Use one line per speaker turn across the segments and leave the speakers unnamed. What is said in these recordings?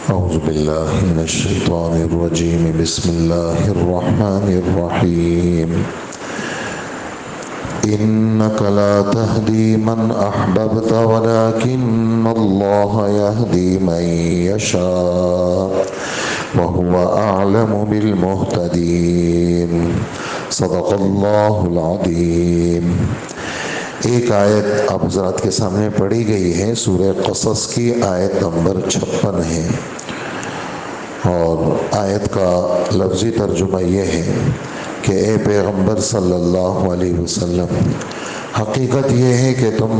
أعوذ بالله من الشيطان الرجيم بسم الله الرحمن الرحيم إنك لا تهدي من أحببت ولكن الله يهدي من يشاء وهو أعلم بالمهتدين صدق الله العظيم۔ ایک آیت آپ حضرات کے سامنے پڑھی گئی ہے، سورہ قصص کی آیت نمبر 56 ہے، اور آیت کا لفظی ترجمہ یہ ہے کہ اے پیغمبر صلی اللہ علیہ وسلم، حقیقت یہ ہے کہ تم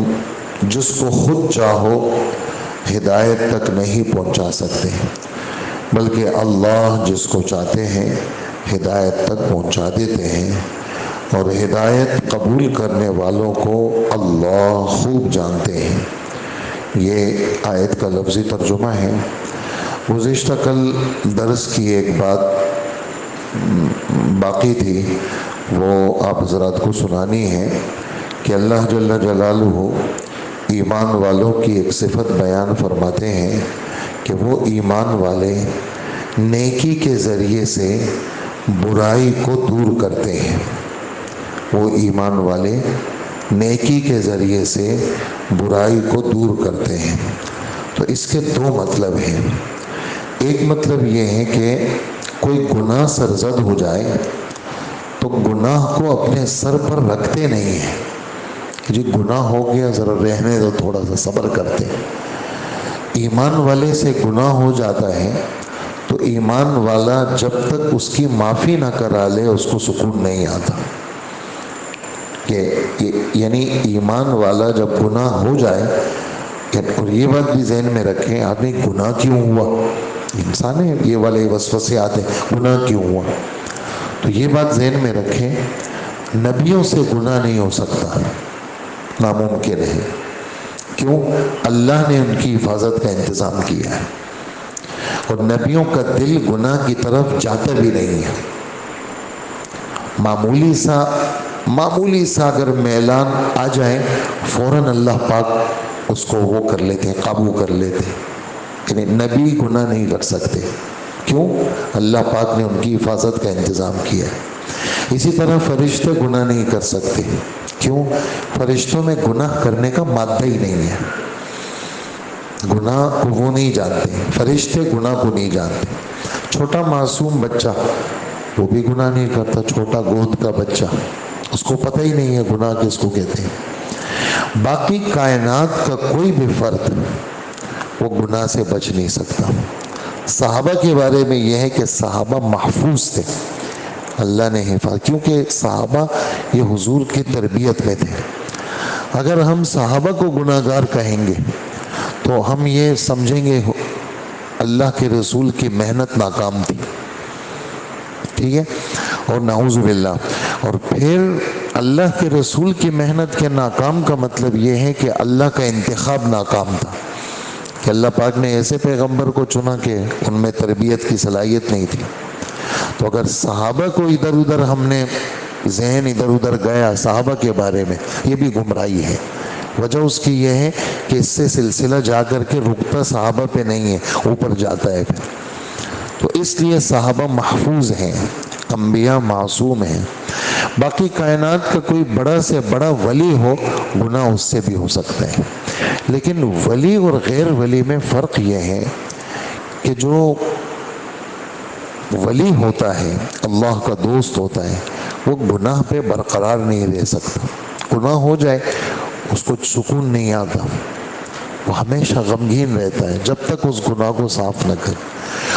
جس کو خود چاہو ہدایت تک نہیں پہنچا سکتے، بلکہ اللہ جس کو چاہتے ہیں ہدایت تک پہنچا دیتے ہیں، اور ہدایت قبول کرنے والوں کو اللہ خوب جانتے ہیں۔ یہ آیت کا لفظی ترجمہ ہے۔ گزشتہ کل درس کی ایک بات باقی تھی، وہ آپ حضرات کو سنانی ہے کہ اللہ جل جلالہ ایمان والوں کی ایک صفت بیان فرماتے ہیں کہ وہ ایمان والے نیکی کے ذریعے سے برائی کو دور کرتے ہیں۔ وہ ایمان والے نیکی کے ذریعے سے برائی کو دور کرتے ہیں۔ تو اس کے دو مطلب ہیں۔ ایک مطلب یہ ہے کہ کوئی گناہ سرزد ہو جائے تو گناہ کو اپنے سر پر رکھتے نہیں ہیں کہ جی گناہ ہو گیا، ذرا رہنے دو، تھوڑا سا صبر کرتے۔ ایمان والے سے گناہ ہو جاتا ہے تو ایمان والا جب تک اس کی معافی نہ کرا لے اس کو سکون نہیں آتا، کہ یعنی ایمان والا جب گناہ ہو جائے، اور یہ بات بھی ذہن میں رکھیں، آدمی گناہ کیوں ہوا، انسان ہے، یہ والے وسوسے آتے ہیں گناہ کیوں ہوا، تو یہ بات ذہن میں رکھیں، نبیوں سے گناہ نہیں ہو سکتا، ناممکن ہے۔ کیوں؟ اللہ نے ان کی حفاظت کا انتظام کیا ہے، اور نبیوں کا دل گناہ کی طرف جاتا بھی نہیں ہے۔ معمولی سا اگر میلان آ جائیں فوراً اللہ پاک اس کو وہ کر لیتے ہیں، قابو کر لیتے ہیں، یعنی نبی گناہ نہیں کر سکتے۔ کیوں؟ اللہ پاک نے ان کی حفاظت کا انتظام کیا ہے۔ اسی طرح فرشتے گناہ نہیں کر سکتے۔ کیوں؟ فرشتوں میں گناہ کرنے کا مادہ ہی نہیں ہے، گناہ کو وہ نہیں جانتے، فرشتے گناہ کو نہیں جانتے۔ چھوٹا معصوم بچہ وہ بھی گناہ نہیں کرتا، چھوٹا گود کا بچہ، اس کو پتہ ہی نہیں ہے گناہ کس کو کہتے ہیں۔ باقی کائنات کا کوئی بھی فرد وہ گناہ سے بچ نہیں سکتا۔ صحابہ کے بارے میں یہ ہے کہ صحابہ محفوظ تھے، اللہ نے حفاظت، کیونکہ صحابہ یہ حضور کی تربیت میں تھے۔ اگر ہم صحابہ کو گناہ گار کہیں گے تو ہم یہ سمجھیں گے اللہ کے رسول کی محنت ناکام تھی، ٹھیک ہے، اور نعوذ باللہ۔ اور پھر اللہ کے رسول کی محنت کے ناکام کا مطلب یہ ہے کہ اللہ کا انتخاب ناکام تھا، کہ اللہ پاک نے ایسے پیغمبر کو چنا کہ ان میں تربیت کی صلاحیت نہیں تھی۔ تو اگر صحابہ کو ادھر ادھر ہم نے ذہن ادھر ادھر گیا صحابہ کے بارے میں، یہ بھی گمراہی ہے۔ وجہ اس کی یہ ہے کہ اس سے سلسلہ جا کر کے رکتا صحابہ پہ نہیں ہے، اوپر جاتا ہے پھر۔ تو اس لیے صحابہ محفوظ ہیں، انبیاء معصوم ہیں۔ باقی کائنات کا کوئی بڑا سے بڑا ولی ہو، گناہ اس سے بھی ہو سکتا ہے، لیکن ولی اور غیر ولی میں فرق یہ ہے کہ جو ولی ہوتا ہے، اللہ کا دوست ہوتا ہے، وہ گناہ پہ برقرار نہیں رہ سکتا۔ گناہ ہو جائے اس کو سکون نہیں آتا، وہ ہمیشہ غمگین رہتا ہے جب تک اس گناہ کو صاف نہ کرے۔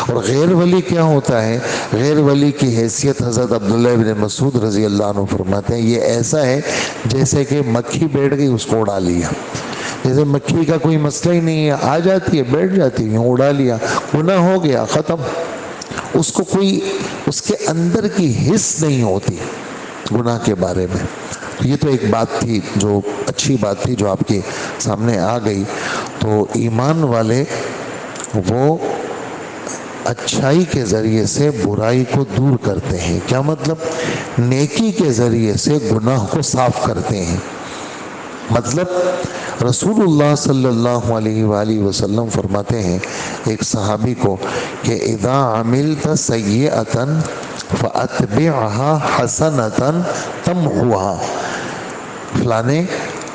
اور غیر ولی کیا ہوتا ہے؟ غیر ولی کی حیثیت حضرت عبداللہ بن مسعود رضی اللہ عنہ فرماتے ہیں، یہ ایسا ہے جیسے کہ مکھی بیٹھ گئی اس کو اڑا لیا، جیسے مکھی کا کوئی مسئلہ ہی نہیں ہے، آ جاتی ہے بیٹھ جاتی ہے، اڑا لیا، گناہ ہو گیا، ختم۔ اس کو کوئی اس کے اندر کی حس نہیں ہوتی گناہ کے بارے میں۔ یہ تو ایک بات تھی جو اچھی بات تھی جو آپ کے سامنے آ گئی۔ تو ایمان والے وہ اچھائی کے ذریعے سے برائی کو دور کرتے ہیں۔ کیا مطلب؟ نیکی کے ذریعے سے گناہ کو صاف کرتے ہیں۔ مطلب رسول اللہ صلی اللہ علیہ وآلہ وسلم فرماتے ہیں ایک صحابی کو کہ اذا عملت سیئۃ فاتبعها حسنۃ تمحوها، فلانے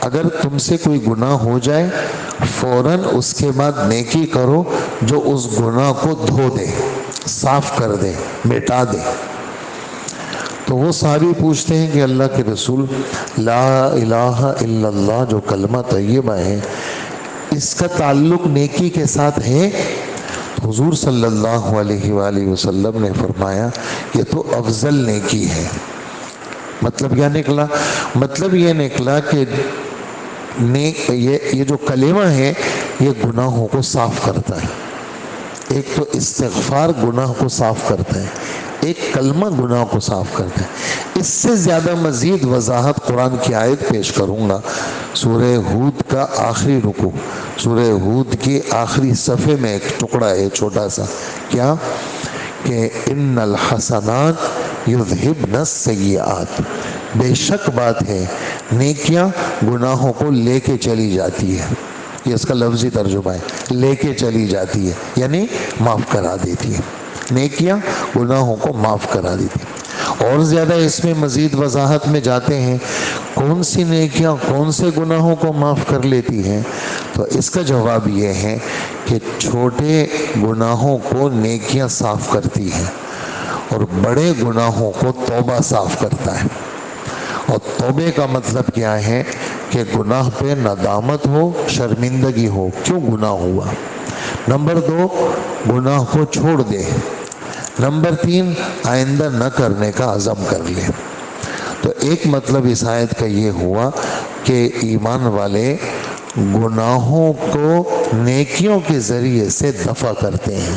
اگر تم سے کوئی گناہ ہو جائے فوراً اس کے بعد نیکی کرو جو اس گناہ کو دھو دے، صاف کر دے، مٹا دے۔ تو وہ صحابی پوچھتے ہیں کہ اللہ کے رسول، لا الہ الا اللہ جو کلمہ طیبہ ہے اس کا تعلق نیکی کے ساتھ ہے؟ حضور صلی اللہ علیہ وآلہ وسلم نے فرمایا یہ تو افضل نیکی ہے۔ مطلب کیا نکلا؟ مطلب یہ نکلا کہ یہ جو کلمہ ہے یہ گناہوں کو صاف کرتا ہے۔ ایک تو استغفار گناہ کو صاف کرتا ہے، ایک کلمہ گناہ کو صاف کرتا ہے۔ اس سے زیادہ مزید وضاحت قرآن کی آیت پیش کروں گا، سورہ ہود کا آخری رکوع، سورہ ہود کی آخری صفحے میں ایک ٹکڑا ہے چھوٹا سا، کیا کہ ان الحسنات یذہبن السیئات، بے شک بات ہے نیکیاں گناہوں کو لے کے چلی جاتی ہے۔ یہ اس کا لفظی ترجمہ ہے، لے کے چلی جاتی ہے یعنی معاف کرا دیتی ہے، نیکیاں گناہوں کو معاف کرا دیتی ہے۔ اور زیادہ اس میں مزید وضاحت میں جاتے ہیں کون سی نیکیاں کون سے گناہوں کو معاف کر لیتی ہیں، تو اس کا جواب یہ ہے کہ چھوٹے گناہوں کو نیکیاں صاف کرتی ہیں اور بڑے گناہوں کو توبہ صاف کرتا ہے۔ اور توبے کا مطلب کیا ہے کہ گناہ پہ ندامت ہو، شرمندگی ہو، کیوں گناہ ہوا۔ نمبر 2 گناہ کو چھوڑ دے۔ نمبر 3 آئندہ نہ کرنے کا عزم کر لے۔ تو ایک مطلب اس آیت کا یہ ہوا کہ ایمان والے گناہوں کو نیکیوں کے ذریعے سے دفع کرتے ہیں،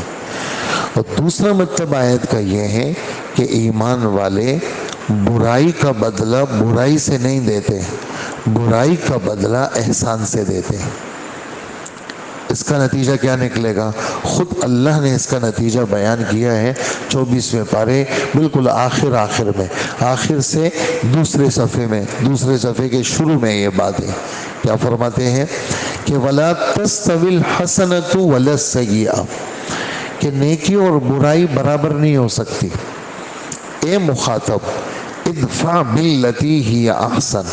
اور دوسرا مطلب آیت کا یہ ہے کہ ایمان والے برائی کا بدلہ برائی سے نہیں دیتے، برائی کا بدلہ احسان سے دیتے ہیں۔ اس کا نتیجہ کیا نکلے گا؟ خود اللہ نے اس کا نتیجہ بیان کیا ہے 24ویں پارے بالکل آخر میں، آخر سے دوسرے صفحے میں، دوسرے صفحے کے شروع میں یہ بات ہے۔ کیا فرماتے ہیں کہ وَلَا تَسْتَوِي الْحَسَنَةُ وَلَا السَّيِّئَةُ، کہ نیکی اور برائی برابر نہیں ہو سکتی۔ اے مخاطب ادفع باللتی ہی احسن،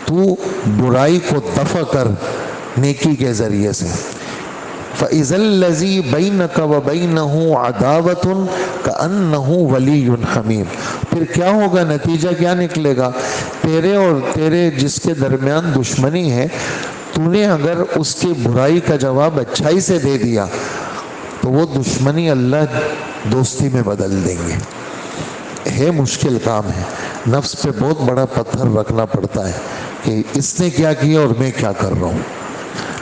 تو برائی کو دفع کر نیکی کے ذریعے سے۔ فَإِذَا الَّذِي بَيْنَكَ وَبَيْنَهُ عَدَاوَةٌ كَأَنَّهُ وَلِيٌّ حَمِيمٌ، پھر کیا ہوگا؟ نتیجہ کیا نکلے گا؟ تیرے اور تیرے جس کے درمیان دشمنی ہے، تو نے اگر اس کی برائی کا جواب اچھائی سے دے دیا تو وہ دشمنی اللہ دوستی میں بدل دیں گے۔ ہے مشکل کام ہے، نفس پہ بہت بڑا پتھر رکھنا پڑتا ہے کہ اس نے کیا کیا اور میں کیا کر رہا ہوں،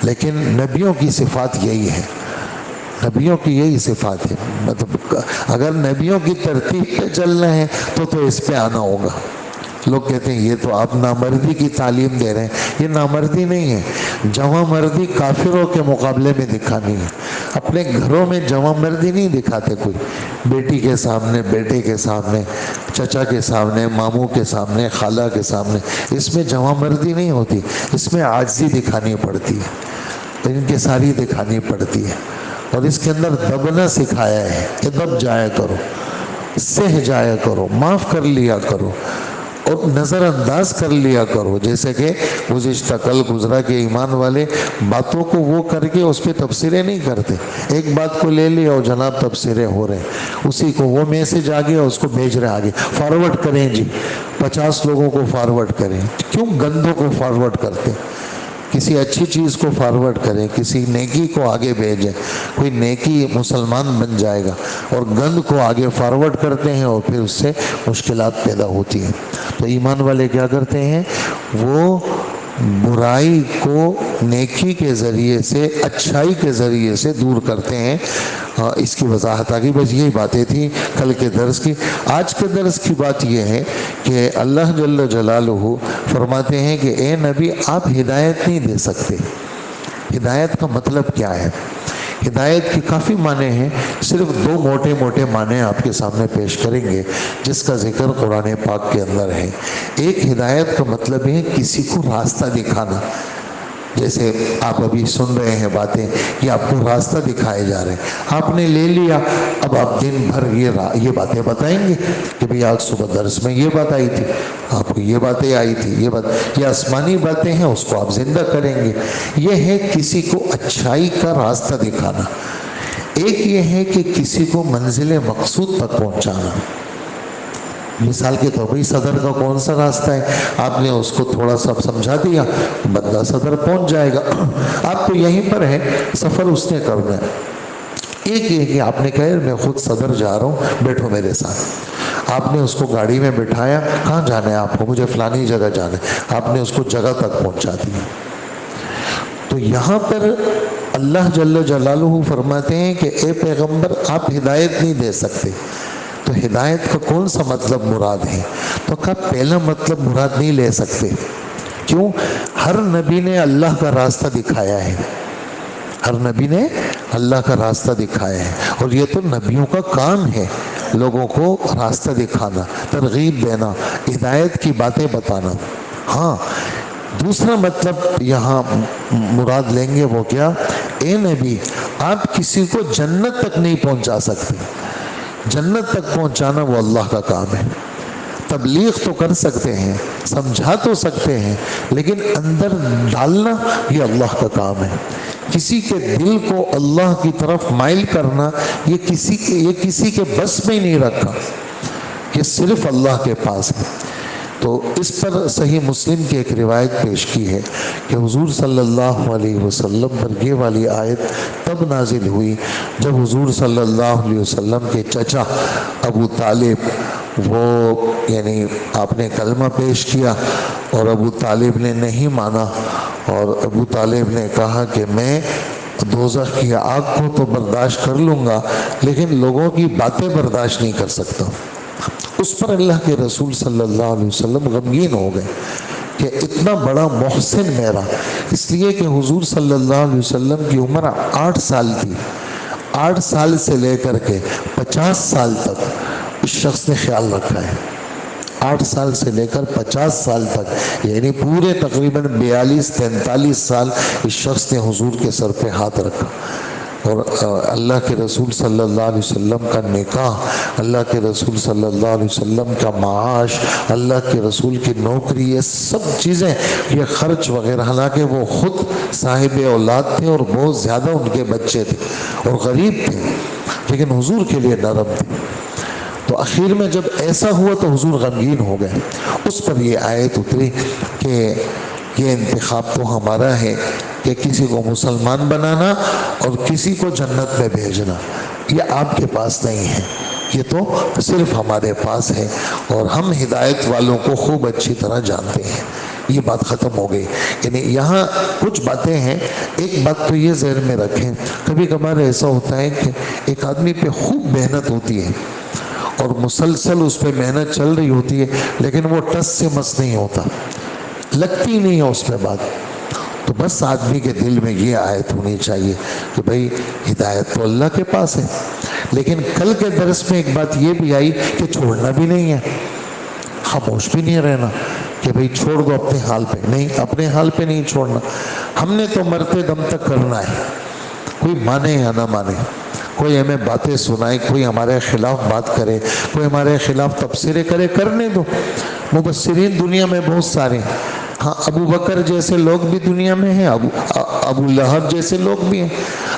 لیکن نبیوں کی صفات یہی ہے، نبیوں کی یہی صفات ہے۔ مطلب اگر نبیوں کی ترتیب پہ چلنا ہے تو اس پہ آنا ہوگا۔ لوگ کہتے ہیں یہ تو آپ نامردی کی تعلیم دے رہے ہیں، یہ نامردی نہیں ہے، جواں مردی کافروں کے مقابلے میں دکھانی ہے۔ اپنے گھروں میں جواں مردی نہیں دکھاتے کوئی، بیٹی کے سامنے، بیٹے کے سامنے، چچا کے سامنے، ماموں کے سامنے، خالہ کے سامنے، اس میں جواں مردی نہیں ہوتی، اس میں عاجزی دکھانی پڑتی ہے، ان کے ساری دکھانی پڑتی ہے، اور اس کے اندر دبنا سکھایا ہے کہ دب جایا کرو، سہ جایا کرو، معاف کر لیا کرو اور نظر انداز کر لیا کرو۔ جیسے کہ گزشتہ کل گزرا کہ ایمان والے باتوں کو وہ کر کے اس پہ تبصرے نہیں کرتے، ایک بات کو لے لیا اور جناب تبصرے ہو رہے ہیں، اسی کو وہ میسج آ گیا اس کو بھیج رہے آگے، فارورڈ کریں جی، 50 لوگوں کو فارورڈ کریں۔ کیوں گندوں کو فارورڈ کرتے؟ کسی اچھی چیز کو فارورڈ کریں، کسی نیکی کو آگے بھیجیں، کوئی نیکی مسلمان بن جائے گا، اور گند کو آگے فارورڈ کرتے ہیں اور پھر اس سے مشکلات پیدا ہوتی ہیں۔ تو ایمان والے کیا کرتے ہیں؟ وہ برائی کو نیکی کے ذریعے سے، اچھائی کے ذریعے سے دور کرتے ہیں۔ اس کی وضاحت آگئی، بس یہی باتیں تھیں کل کے درس کی۔ آج کے درس کی بات یہ ہے کہ اللہ جل جلالہ فرماتے ہیں کہ اے نبی آپ ہدایت نہیں دے سکتے۔ ہدایت کا مطلب کیا ہے؟ ہدایت کی کافی معنی ہیں، صرف 2 موٹے موٹے معنی آپ کے سامنے پیش کریں گے جس کا ذکر قرآن پاک کے اندر ہے۔ ایک ہدایت کا مطلب ہے کسی کو راستہ دکھانا، جیسے آپ ابھی سن رہے ہیں باتیں، یہ آپ کو راستہ دکھائے جا رہے ہیں، آپ نے لے لیا، اب آپ دن بھر یہ باتیں بتائیں گے کہ بھئی آج صبح درس میں یہ بات آئی تھی، آپ کو یہ باتیں آئی تھی، یہ آسمانی باتیں ہیں، اس کو آپ زندہ کریں گے۔ یہ ہے کسی کو اچھائی کا راستہ دکھانا۔ ایک یہ ہے کہ کسی کو منزل مقصود تک پہنچانا۔ مثال کے طور پر صدر کا کون سا راستہ ہے، آپ نے اس کو تھوڑا سا سمجھا دیا، بندہ صدر پہنچ جائے گا۔ آپ تو یہیں پر ہے، سفر اس نے کرنا ہے۔ ایک یہ کہ آپ نے کہا میں خود صدر جا رہا ہوں، بیٹھو میرے ساتھ۔ آپ نے اس کو گاڑی میں بٹھایا، کہاں جانا ہے آپ کو؟ مجھے فلانی جگہ جانا ہے۔ آپ نے اس کو جگہ تک پہنچا دیا۔ تو یہاں پر اللہ جل جلالہ فرماتے ہیں کہ اے پیغمبر آپ ہدایت نہیں دے سکتے، تو ہدایت کا کون سا مطلب مراد ہے؟ تو کہا پہلا مطلب مراد نہیں لے سکتے۔ کیوں؟ ہر نبی نے اللہ کا راستہ دکھایا ہے، ہر نبی نے اللہ کا راستہ دکھایا ہے، اور یہ تو نبیوں کا کام ہے، لوگوں کو راستہ دکھانا، ترغیب دینا، ہدایت کی باتیں بتانا۔ ہاں دوسرا مطلب یہاں مراد لیں گے وہ کیا؟ اے نبی آپ کسی کو جنت تک نہیں پہنچا سکتے، جنت تک پہنچانا وہ اللہ کا کام ہے۔ تبلیغ تو کر سکتے ہیں، سمجھا تو سکتے ہیں، لیکن اندر ڈالنا یہ اللہ کا کام ہے۔ کسی کے دل کو اللہ کی طرف مائل کرنا یہ کسی کے بس میں ہی نہیں رکھا، یہ صرف اللہ کے پاس ہے۔ تو اس پر صحیح مسلم کی ایک روایت پیش کی ہے کہ حضور صلی اللہ علیہ وسلم پر یہ والی آیت تب نازل ہوئی جب حضور صلی اللہ علیہ وسلم کے چچا ابو طالب، وہ یعنی آپ نے کلمہ پیش کیا اور ابو طالب نے نہیں مانا، اور ابو طالب نے کہا کہ میں دوزخ کی آگ کو تو برداشت کر لوں گا لیکن لوگوں کی باتیں برداشت نہیں کر سکتا۔ اس پر اللہ کے رسول صلی اللہ علیہ وسلم غمگین ہو گئے کہ اتنا بڑا محسن میرا، اس لیے کہ حضور صلی اللہ علیہ وسلم کی عمر 8 سال تھی، 8 سال سے لے کر کے 50 سال تک اس شخص نے خیال رکھا ہے، 8 سال سے لے کر 50 سال تک، یعنی پورے تقریباً 42-43 سال اس شخص نے حضور کے سر پہ ہاتھ رکھا، اور اللہ کے رسول صلی اللہ علیہ وسلم کا نکاح، اللہ کے رسول صلی اللہ علیہ وسلم کا معاش، اللہ کے رسول کی نوکری، یہ سب چیزیں، یہ خرچ وغیرہ، حالانکہ وہ خود صاحب اولاد تھے اور بہت زیادہ ان کے بچے تھے اور غریب تھے، لیکن حضور کے لیے نرم تھے۔ تو آخر میں جب ایسا ہوا تو حضور غمگین ہو گئے۔ اس پر یہ آیت اتری کہ یہ انتخاب تو ہمارا ہے کہ کسی کو مسلمان بنانا اور کسی کو جنت میں بھیجنا، یہ آپ کے پاس نہیں ہے، یہ تو صرف ہمارے پاس ہے، اور ہم ہدایت والوں کو خوب اچھی طرح جانتے ہیں۔ یہ بات ختم ہو گئی۔ یعنی یہاں کچھ باتیں ہیں، ایک بات تو یہ ذہن میں رکھیں، کبھی کبھار ایسا ہوتا ہے کہ ایک آدمی پہ خوب محنت ہوتی ہے اور مسلسل اس پہ محنت چل رہی ہوتی ہے، لیکن وہ ٹس سے مس نہیں ہوتا، لگتی نہیں ہے اس پہ بات، تو بس آدمی کے دل میں یہ آیت ہونی چاہیے کہ بھئی ہدایت تو اللہ کے پاس ہے۔ لیکن کل کے درس میں ایک بات یہ بھی آئی کہ چھوڑنا بھی نہیں ہے، خاموش بھی نہیں رہنا کہ بھئی چھوڑ دو اپنے حال پہ، نہیں، اپنے حال پہ نہیں چھوڑنا، ہم نے تو مرتے دم تک کرنا ہے، کوئی مانے یا نہ مانے، کوئی ہمیں باتیں سنائے، کوئی ہمارے خلاف بات کرے، کوئی ہمارے خلاف تبصرے کرے، کرنے دو۔ مبصرین دنیا میں بہت سارے ہیں، ہاں ابو بکر جیسے لوگ بھی دنیا میں ہیں، ابو لہب جیسے لوگ بھی ہیں۔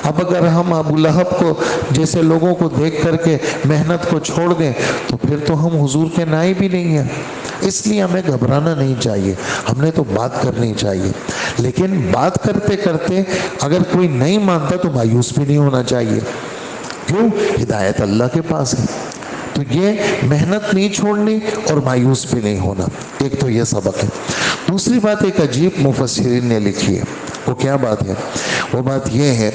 اب اگر ہم ابو لہب کو جیسے لوگوں کو دیکھ کر کے محنت کو چھوڑ دیں تو پھر تو ہم حضور کے نائب ہی نہیں ہیں۔ اس لیے ہمیں گھبرانا نہیں چاہیے، ہم نے تو بات کرنی چاہیے، لیکن بات کرتے کرتے اگر کوئی نہیں مانتا تو مایوس بھی نہیں ہونا چاہیے۔ کیوں؟ ہدایت اللہ کے پاس ہے، تو یہ محنت نہیں چھوڑنی اور مایوس بھی نہیں ہونا، ایک تو یہ سبق ہے۔ دوسری بات ایک عجیب مفسرین نے لکھی ہے، وہ کیا بات ہے؟ وہ بات یہ ہے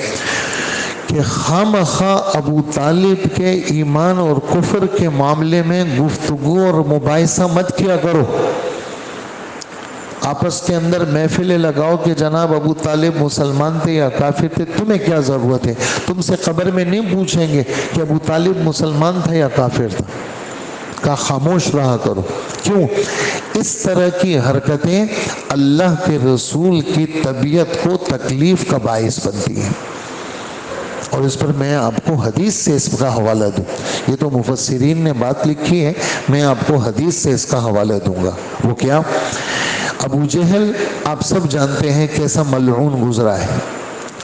کہ خواہ ابو طالب کے ایمان اور کفر کے معاملے میں گفتگو اور مباحثہ مت کیا کرو، آپس کے اندر محفلیں لگاؤ کہ جناب ابو طالب مسلمان تھے یا کافر تھے، تمہیں کیا ضرورت ہے؟ تم سے قبر میں نہیں پوچھیں گے کہ ابو طالب مسلمان تھا یا کافر تھا، کہا خاموش رہا کرو. کیوں؟ اس طرح کی حرکتیں اللہ کے رسول کی طبیعت کو تکلیف کا باعث بنتی ہیں. اور اس پر میں آپ کو حدیث سے اس کا حوالہ دوں. یہ تو مفسرین نے بات لکھی ہے، میں آپ کو حدیث سے اس کا حوالہ دوں گا. وہ کیا؟ ابو جہل آپ سب جانتے ہیں کیسا ملعون گزرا ہے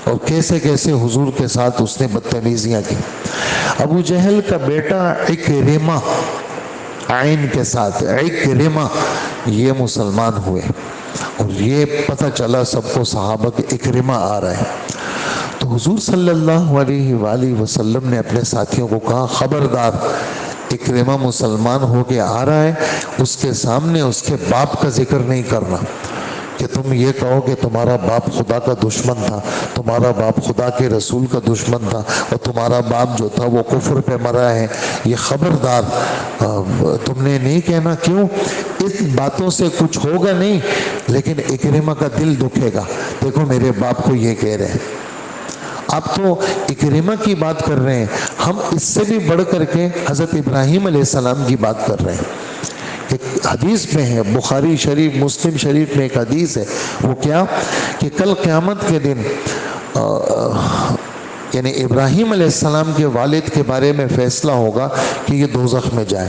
اور کیسے کیسے حضور کے ساتھ اس نے بدتمیزیاں کی. ابو جہل کا بیٹا اکرمہ، عین کے ساتھ اکرمہ، یہ مسلمان ہوئے اور یہ پتہ چلا سب کو صحابہ کہ اکرمہ آ رہا ہے. تو حضور صلی اللہ علیہ وآلہ وسلم نے اپنے ساتھیوں کو کہا خبردار، اکرمہ مسلمان ہو کے آ رہا ہے، اس کے سامنے اس کے باپ کا ذکر نہیں کرنا کہ تم یہ کہو کہ تمہارا باپ خدا کا دشمن تھا، تمہارا باپ خدا کے رسول کا دشمن تھا اور تمہارا باپ جو تھا وہ کفر پہ مرا ہے. یہ خبردار تم نے نہیں کہنا. کیوں؟ اس باتوں سے کچھ ہوگا نہیں لیکن اکرمہ کا دل دکھے گا. دیکھو میرے باپ کو یہ کہہ رہے ہیں. آپ تو اکرمہ کی بات کر رہے ہیں، ہم اس سے بھی بڑھ کر کے حضرت ابراہیم علیہ السلام کی بات کر رہے ہیں. ایک حدیث میں ہے، بخاری شریف مسلم شریف میں ایک حدیث ہے. وہ کیا کہ کل قیامت کے دن یعنی ابراہیم علیہ السلام کے والد کے بارے میں فیصلہ ہوگا کہ یہ دوزخ میں جائے.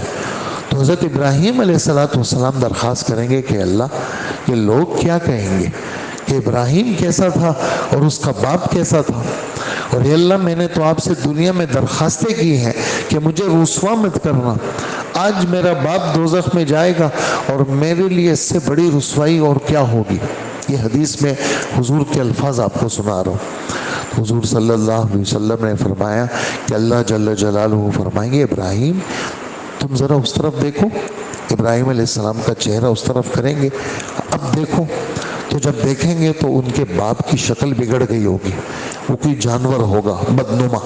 تو حضرت ابراہیم علیہ السلام درخواست کریں گے کہ اللہ یہ لوگ کیا کہیں گے کہ ابراہیم کیسا تھا اور اس کا باپ کیسا تھا. اور اے اللہ میں نے تو آپ سے دنیا میں درخواستیں کی ہیں کہ مجھے رسوا مت کرنا. آج میرا باپ دوزخ میں جائے گا اور میرے لیے اس سے بڑی رسوائی اور کیا ہوگی. یہ حدیث میں حضور کے الفاظ آپ کو سنا رہا ہوں. حضور صلی اللہ علیہ وسلم نے فرمایا کہ اللہ جل جلالہ فرمائیں گے ابراہیم تم ذرا اس طرف دیکھو. ابراہیم علیہ السلام کا چہرہ اس طرف کریں گے، اب دیکھو. تو جب دیکھیں گے تو ان کے باپ کی شکل بگڑ گئی ہوگی، وہ کوئی جانور ہوگا بدنما،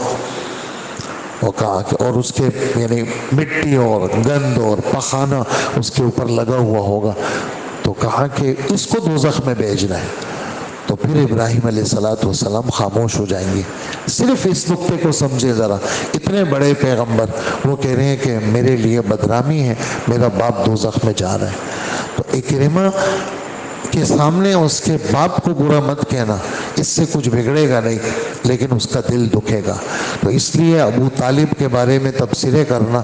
اور اس کے یعنی مٹی اور گند اور پخانہ اس کے اوپر لگا ہوا ہوگا. تو کہا کہ اس کو دوزخ میں بھیجنا ہے. تو پھر ابراہیم علیہ السلام خاموش ہو جائیں گے. صرف اس نقطے کو سمجھے ذرا، اتنے بڑے پیغمبر وہ کہہ رہے ہیں کہ میرے لیے بدنامی ہے، میرا باپ دوزخ میں جا رہا ہے. تو اکرمہ کے سامنے اس کے باپ کو برا مت کہنا، اس سے کچھ بگڑے گا نہیں لیکن اس کا دل دکھے گا. تو اس لیے ابو طالب کے بارے میں تبصرے کرنا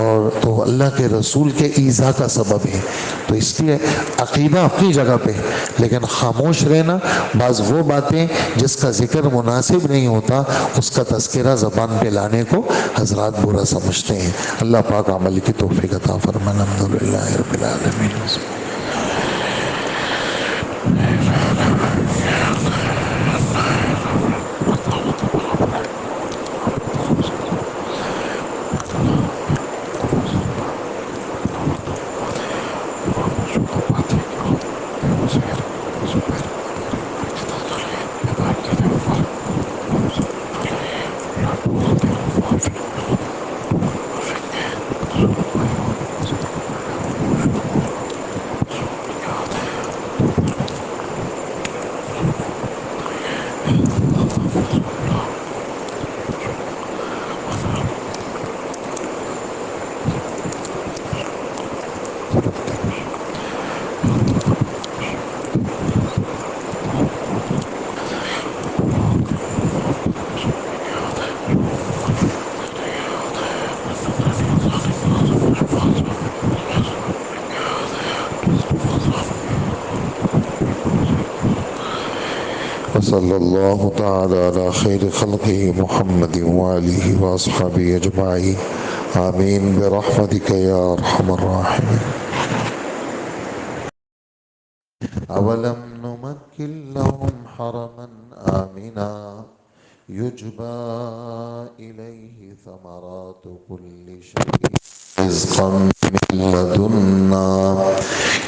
اور تو اللہ کے رسول کے ایذا کا سبب ہے. تو اس لیے عقیدہ اپنی جگہ پہ لیکن خاموش رہنا. بعض وہ باتیں جس کا ذکر مناسب نہیں ہوتا اس کا تذکرہ زبان پہ لانے کو حضرات برا سمجھتے ہیں. اللہ پاک عمل کی توفیق عطا فرمائے. الحمدللہ رب العالمین. صلی اللہ تعالی علی خیر خلقہ محمد وآلہ واصحابہ اجمعین آمین برحمتک یا ارحم الراحمین. اولم نمکن لهم حرما آمنا یجبا الیہ ثمرات کل شیء رزقا من لدنا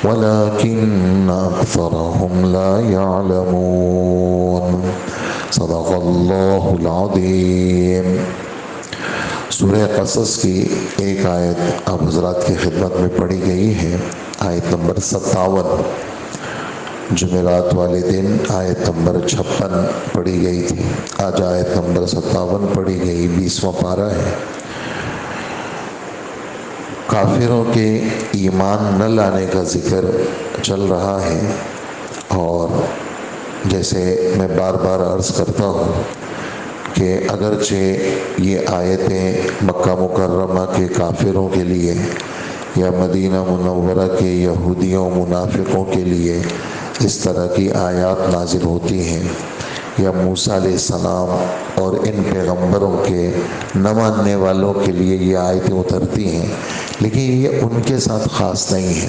ولكن أكثرهم لا يعلمون. صدق اللہ العظیم. سورہ قصص کی ایک آیت اب حضرات کی خدمت میں پڑھی گئی ہے، آیت نمبر 57. جمعرات والے دن آیت نمبر 56 پڑھی گئی تھی، آج آیت نمبر 57 پڑھی گئی. 20واں پارہ ہے. کافروں کے ایمان نہ لانے کا ذکر چل رہا ہے، اور جیسے میں بار بار عرض کرتا ہوں کہ اگرچہ یہ آیتیں مکہ مکرمہ کے کافروں کے لیے یا مدینہ منورہ کے یہودیوں منافقوں کے لیے اس طرح کی آیات نازل ہوتی ہیں، یا موسیٰ علیہ السلام اور ان پیغمبروں کے نہ ماننے والوں کے لیے یہ آیتیں اترتی ہیں، لیکن یہ ان کے ساتھ خاص نہیں ہے،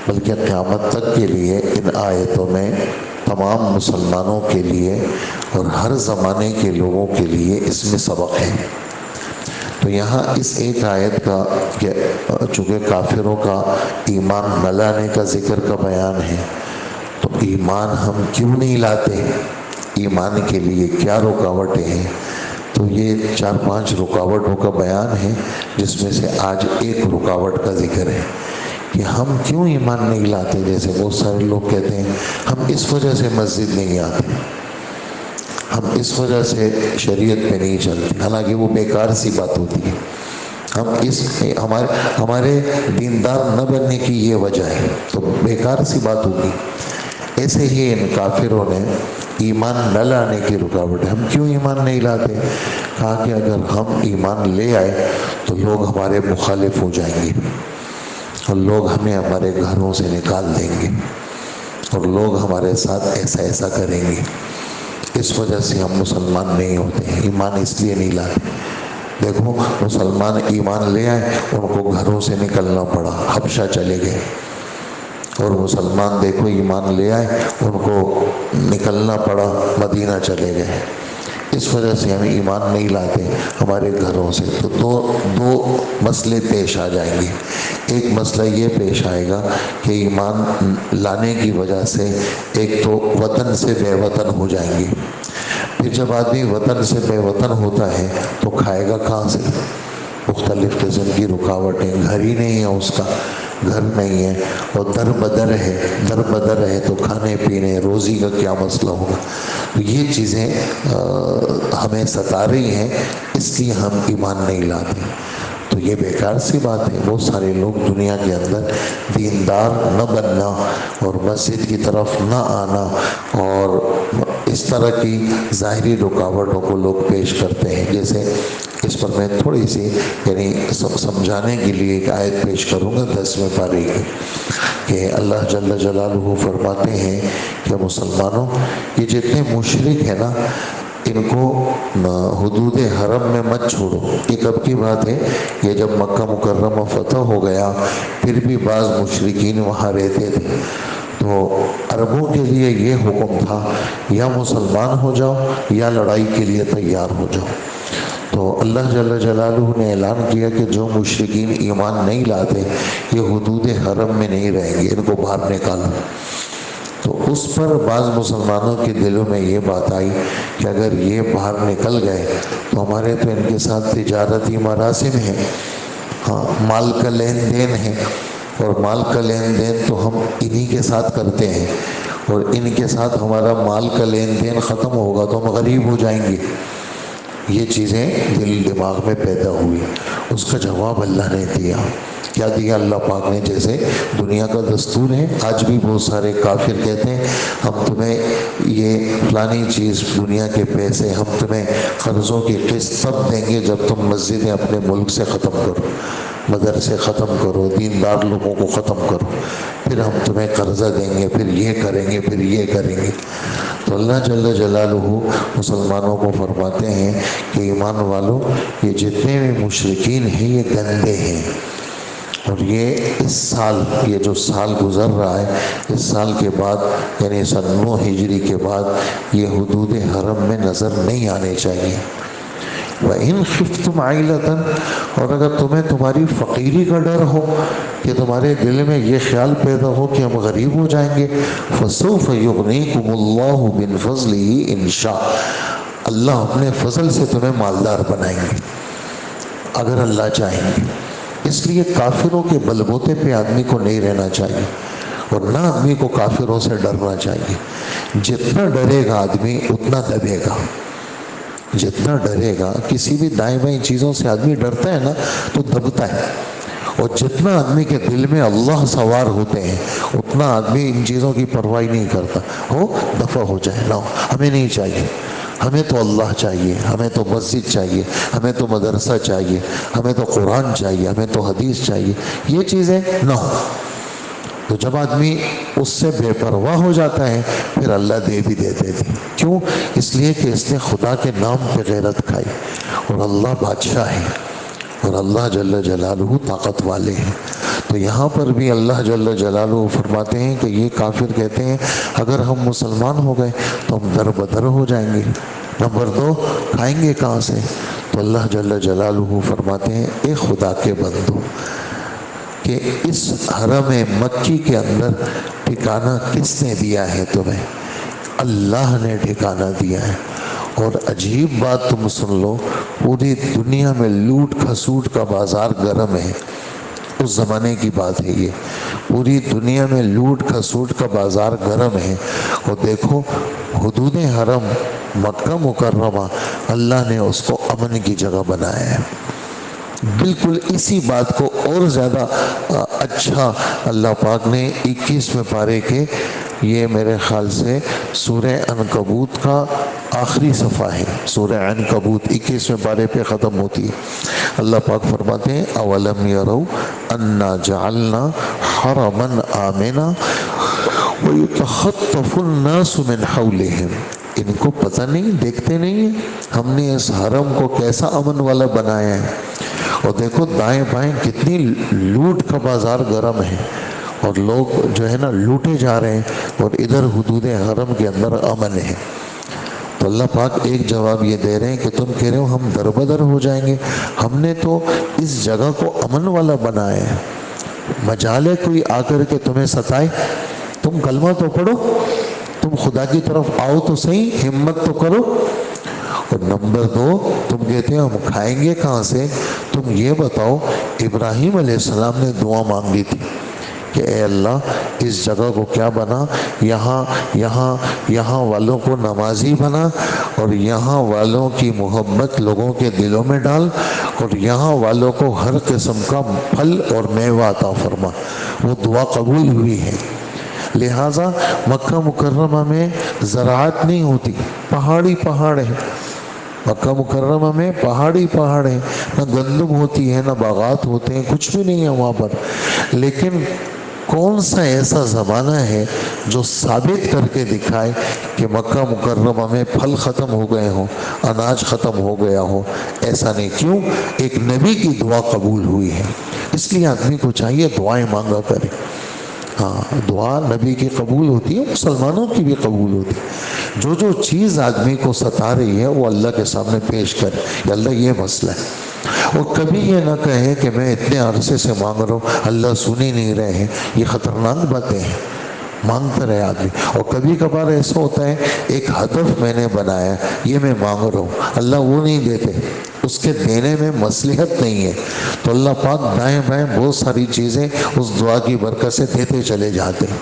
بلکہ قیامت تک کے لیے ان آیتوں میں تمام مسلمانوں کے لیے اور ہر زمانے کے لوگوں کے لیے اس میں سبق ہے۔ تو یہاں اس ایک آیت کا کہ چونکہ کافروں کا ایمان نہ لانے کا ذکر کا بیان ہے، تو ایمان ہم کیوں نہیں لاتے، ایمان کے لیے کیا رکاوٹیں ہیں، تو یہ 4-5 رکاوٹوں کا بیان ہے، جس میں سے آج ایک رکاوٹ کا ذکر ہے کہ ہم کیوں ایمان نہیں لاتے۔ جیسے بہت سارے لوگ کہتے ہیں ہم اس وجہ سے مسجد نہیں آتے، ہم اس وجہ سے شریعت پہ نہیں چلتے، حالانکہ وہ بیکار سی بات ہوتی ہے۔ ہمارے دیندار نہ بننے کی یہ وجہ ہے، تو بیکار سی بات ہوگی۔ ایسے ہی ان کافروں نے ایمان نہ لانے کی رکاوٹ ہے۔ ہم کیوں ایمان نہیں لاتے؟ کہا کہ اگر ہم ایمان لے آئے تو لوگ ہمارے مخالف ہو جائیں گے، اور لوگ ہمیں ہمارے گھروں سے نکال دیں گے، اور لوگ ہمارے ساتھ ایسا ایسا کریں گے، اس وجہ سے ہم مسلمان نہیں ہوتے، ایمان اس لیے نہیں لاتے۔ دیکھو مسلمان ایمان لے آئے، ان کو گھروں سے نکلنا پڑا، حبشہ چلے گئے، اور مسلمان دیکھو ایمان لے آئے، ان کو نکلنا پڑا، مدینہ چلے گئے۔ اس وجہ سے ہم ایمان نہیں لاتے ہمارے گھروں سے۔ تو دو مسئلے پیش آ جائیں گے۔ ایک مسئلہ یہ پیش آئے گا کہ ایمان لانے کی وجہ سے ایک تو وطن سے بے وطن ہو جائیں گے۔ پھر جب آدمی وطن سے بے وطن ہوتا ہے تو کھائے گا کہاں سے؟ مختلف قسم کی رکاوٹیں، گھر ہی نہیں ہے اس کا، گھر نہیں ہے، اور در بدر ہے تو کھانے پینے روزی کا کیا مسئلہ ہوگا؟ تو یہ چیزیں ہمیں ستا رہی ہیں، اس لیے ہم ایمان نہیں لاتے۔ تو یہ بیکار سی بات ہے۔ بہت سارے لوگ دنیا کے اندر دیندار نہ بننا اور مسجد کی طرف نہ آنا اور اس طرح کی ظاہری رکاوٹوں کو لوگ پیش کرتے ہیں۔ جیسے اس پر میں تھوڑی سی یعنی سمجھانے کے لیے ایک آیت پیش کروں گا 10ویں پارے کی، کہ اللہ جل جلالہ فرماتے ہیں کہ مسلمانوں یہ جتنے مشرک ہیں نا، ان کو حدود حرم میں مت چھوڑو۔ یہ کب کی بات ہے؟ یہ جب مکہ مکرمہ فتح ہو گیا، پھر بھی بعض مشرکین وہاں رہتے تھے، تو عربوں کے لیے یہ حکم تھا یا مسلمان ہو جاؤ یا لڑائی کے لیے تیار ہو جاؤ۔ تو اللہ جل جلالہ نے اعلان کیا کہ جو مشرکین ایمان نہیں لاتے یہ حدود حرم میں نہیں رہیں گے، ان کو باہر نکالو۔ تو اس پر بعض مسلمانوں کے دلوں میں یہ بات آئی کہ اگر یہ باہر نکل گئے تو ہمارے تو ان کے ساتھ تجارتی مراسم ہیں، ہاں مال کا لین دین ہے، اور مال کا لین دین تو ہم انہی کے ساتھ کرتے ہیں، اور ان کے ساتھ ہمارا مال کا لین دین ختم ہوگا تو ہم غریب ہو جائیں گے۔ یہ چیزیں دل دماغ میں پیدا ہوئی۔ اس کا جواب اللہ نے دیا۔ کیا دیا اللہ پاک نے؟ جیسے دنیا کا دستور ہے، آج بھی بہت سارے کافر کہتے ہیں ہم تمہیں یہ فلانی چیز، دنیا کے پیسے، ہم تمہیں قرضوں کی قسط تب دیں گے جب تم مسجدیں اپنے ملک سے ختم کرو، مدرسے ختم کرو، دیندار لوگوں کو ختم کرو، پھر ہم تمہیں قرضہ دیں گے، پھر یہ کریں گے، پھر یہ کریں گے۔ تو اللہ جل جلالہ مسلمانوں کو فرماتے ہیں کہ ایمان والوں یہ جتنے بھی مشرکین ہیں یہ گندے ہیں، اور یہ اس سال، یہ جو سال گزر رہا ہے، اس سال کے بعد یعنی 9 ہجری کے بعد یہ حدود حرم میں نظر نہیں آنے چاہیے۔ وَإِنْ خِفْتُمْ عَيْلَةً، اور اگر تمہیں تمہاری فقیری کا ڈر ہو، کہ تمہارے دل میں یہ خیال پیدا ہو کہ ہم غریب ہو جائیں گے، فَسَوْفَ يُغْنِيكُمُ اللَّهُ مِنْ فَضْلِهِ إِنْ شَاءَ، اللہ اپنے فضل سے تمہیں مالدار بنائیں گے اگر اللہ چاہیں گے۔ اس لیے کافروں کے بلبوتے پہ آدمی کو نہیں رہنا چاہیے، اور نہ آدمی کو کافروں سے ڈرنا چاہیے۔ جتنا ڈرے گا آدمی اتنا دبے گا، جتنا ڈرے گا، کسی بھی دائیں بائیں چیزوں سے آدمی ڈرتا ہے نا تو دبتا ہے، اور جتنا آدمی کے دل میں اللہ سوار ہوتے ہیں اتنا آدمی ان چیزوں کی پرواہ نہیں کرتا، ہو دفع ہو جائے نہ ہو، ہمیں نہیں چاہیے، ہمیں تو اللہ چاہیے، ہمیں تو مسجد چاہیے، ہمیں تو مدرسہ چاہیے، ہمیں تو قرآن چاہیے، ہمیں تو حدیث چاہیے، یہ چیزیں نہ ہو۔ تو جب آدمی اس سے بے پرواہ ہو جاتا ہے پھر اللہ دے بھی دیتے تھے، کیوں؟ اس لیے کہ اس نے خدا کے نام پہ غیرت کھائی، اور اللہ بادشاہ ہے اور اللہ جل جلالہ طاقت والے ہیں۔ تو یہاں پر بھی اللہ جل جلالہ فرماتے ہیں کہ یہ کافر کہتے ہیں اگر ہم مسلمان ہو گئے تو ہم در بدر ہو جائیں گے، نمبر 2 کھائیں گے کہاں سے؟ تو اللہ جل جلالہ فرماتے ہیں اے خدا کے بندو کہ اس حرم مکی کے اندر ٹھکانہ کس نے دیا ہے تمہیں؟ اللہ نے ٹھکانہ دیا ہے۔ اور عجیب بات تم سن لو، پوری دنیا میں لوٹ کھسوٹ کا بازار گرم ہے، اس زمانے کی بات ہے یہ، پوری دنیا میں لوٹ کھسوٹ کا بازار گرم ہے، اور دیکھو حدود حرم مکہ مکرمہ اللہ نے اس کو امن کی جگہ بنایا ہے۔ بالکل اسی بات کو اور زیادہ اچھا اللہ پاک نے 21ویں پارے کے، یہ میرے خیال سے سورہ عنکبوت کا آخری صفحہ ہے، سورہ عنکبوت 21ویں پارے پہ ختم ہوتی ہے۔ اللہ پاک فرماتے ہیں اولم یروا انا جعلنا حرما آمنا ویتخطف الناس من حولهم، ان کو پتہ نہیں، دیکھتے نہیں ہیں ہم نے اس حرم کو کیسا امن والا بنایا ہے، اور دیکھو دائیں بائیں کتنی لوٹ کا بازار گرم ہے، اور لوگ جو ہے نا لوٹے جا رہے ہیں، اور ادھر حدود حرم کے اندر امن ہے۔ تو اللہ پاک ایک جواب یہ دے رہے ہیں کہ تم کہہ رہے ہو ہم در بدر ہو جائیں گے، ہم نے تو اس جگہ کو امن والا بنایا ہے، مجال ہے کوئی آ کر کے تمہیں ستائے؟ تم کلمہ تو پڑھو، تم خدا کی طرف آؤ تو صحیح، ہمت تو کرو۔ اور نمبر 2 تم کہتے ہیں ہم کھائیں گے کہاں سے؟ تم یہ بتاؤ ابراہیم علیہ السلام نے دعا مانگی تھی کہ اے اللہ اس جگہ کو کیا بنا، یہاں والوں کو نمازی بنا، اور یہاں والوں کی محبت لوگوں کے دلوں میں ڈال، اور یہاں والوں کو ہر قسم کا پھل اور میوہ عطا فرما۔ وہ دعا قبول ہوئی ہے۔ لہٰذا مکہ مکرمہ میں زراعت نہیں ہوتی، پہاڑی پہاڑ ہے، مکہ مکرمہ میں پہاڑی پہاڑ ہے، نہ گندم ہوتی ہے، نہ باغات ہوتے ہیں، کچھ بھی نہیں ہے وہاں پر۔ لیکن کون سا ایسا زمانہ ہے جو ثابت کر کے دکھائے کہ مکہ مکرمہ میں پھل ختم ہو گئے ہوں، اناج ختم ہو گیا ہو؟ ایسا نہیں۔ کیوں؟ ایک نبی کی دعا قبول ہوئی ہے، اس لیے آدمی کو چاہیے دعائیں مانگا کرے۔ ہاں دعا نبی کی قبول ہوتی ہے، مسلمانوں کی بھی قبول ہوتی ہے۔ جو چیز آدمی کو ستا رہی ہے وہ اللہ کے سامنے پیش کرے کہ اللہ یہ مسئلہ ہے، اور کبھی یہ نہ کہے کہ میں اتنے عرصے سے مانگ رہا ہوں اللہ سن ہی نہیں رہے ہیں، یہ خطرناک باتیں ہیں۔ مانگتا رہے آدمی، اور کبھی کبھار ایسا ہوتا ہے ایک ہدف میں نے بنایا یہ میں مانگ رہا ہوں، اللہ وہ نہیں دیتے، اس کے دینے میں مصلحت نہیں ہے، تو اللہ پاک دائیں بائیں بہت ساری چیزیں اس دعا کی برکت سے دیتے چلے جاتے ہیں۔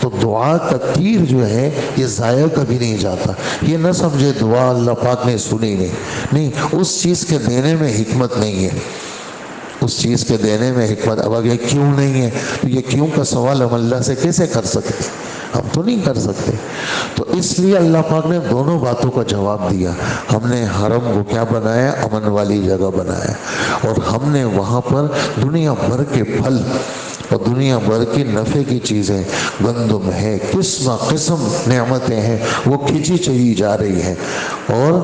تو دعا کا تیر جو ہے یہ ضائع کبھی نہیں جاتا۔ یہ نہ سمجھے دعا اللہ پاک نے سنی نہیں، اس چیز کے دینے میں حکمت نہیں ہے، اس چیز کے دینے میں حکمت۔ اب اگر کیوں نہیں ہے تو یہ کیوں کا سوال ہم اللہ سے کیسے کر سکتے؟ ہم تو نہیں کر سکتے۔ تو اس لیے اللہ پاک نے دونوں باتوں کا جواب دیا۔ ہم نے حرم کو کیا بنایا؟ امن والی جگہ بنایا، اور ہم نے وہاں پر دنیا بھر کے پھل اور دنیا بھر کی نفع کی چیزیں، گندم ہے، قسم قسم نعمتیں ہیں، وہ کھینچی چلی جا رہی ہیں، اور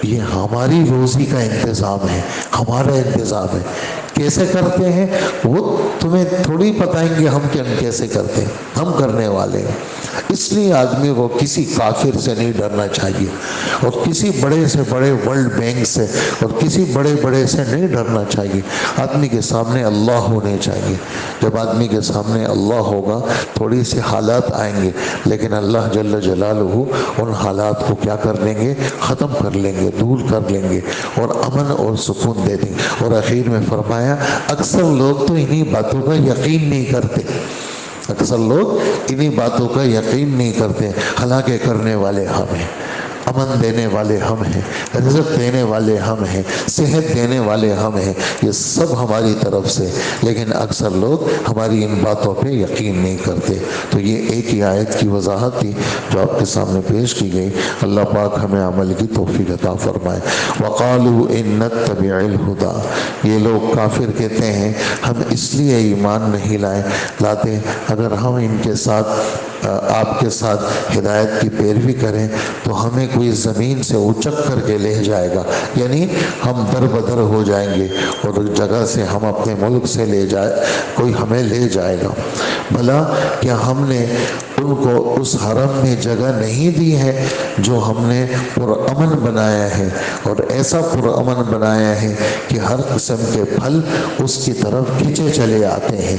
یہ ہماری روزی کا انتظام ہے، ہمارا انتظام ہے۔ کیسے کرتے ہیں وہ تمہیں تھوڑی بتائیں گے ہم کہ ہم کیسے کرتے ہیں، ہم کرنے والے ہیں۔ اس لیے آدمی کو کسی کافر سے نہیں ڈرنا چاہیے، اور کسی بڑے سے بڑے ورلڈ بینک سے اور کسی بڑے بڑے سے نہیں ڈرنا چاہیے۔ آدمی کے سامنے اللہ ہونے چاہیے۔ جب آدمی کے سامنے اللہ ہوگا تھوڑی سی حالات آئیں گے، لیکن اللہ جل جلالہ ان حالات کو کیا کر لیں گے؟ ختم کر لیں گے، دور کر لیں گے، اور امن اور سکون دے دیں گے۔ اور اخیر میں فرمایا اکثر لوگ تو انہی باتوں کا یقین نہیں کرتے، اکثر لوگ انہی باتوں کا یقین نہیں کرتے، حالانکہ کرنے والے ہم ہیں۔ اب امن دینے والے ہم ہیں، رزق دینے والے ہم ہیں، صحت دینے والے ہم ہیں، یہ سب ہماری طرف سے، لیکن اکثر لوگ ہماری ان باتوں پہ یقین نہیں کرتے۔ تو یہ ایک ہی آیت کی وضاحت تھی جو آپ کے سامنے پیش کی گئی۔ اللہ پاک ہمیں عمل کی توفیق عطا فرمائے۔ وقالوا ان نتبع الہدی، یہ لوگ کافر کہتے ہیں ہم اس لیے ایمان نہیں لاتے اگر ہم ان کے ساتھ آپ کے ساتھ ہدایت کی پیروی کریں تو ہمیں کوئی زمین سے اچک کر کے لے جائے گا، یعنی ہم در بدر ہو جائیں گے اور اس جگہ سے ہم اپنے ملک سے کوئی ہمیں لے جائے گا۔ بھلا کیا ہم نے ان کو اس حرم میں جگہ نہیں دی ہے جو ہم نے پرامن بنایا ہے، اور ایسا پرامن بنایا ہے کہ ہر قسم کے پھل اس کی طرف کھینچے چلے آتے ہیں،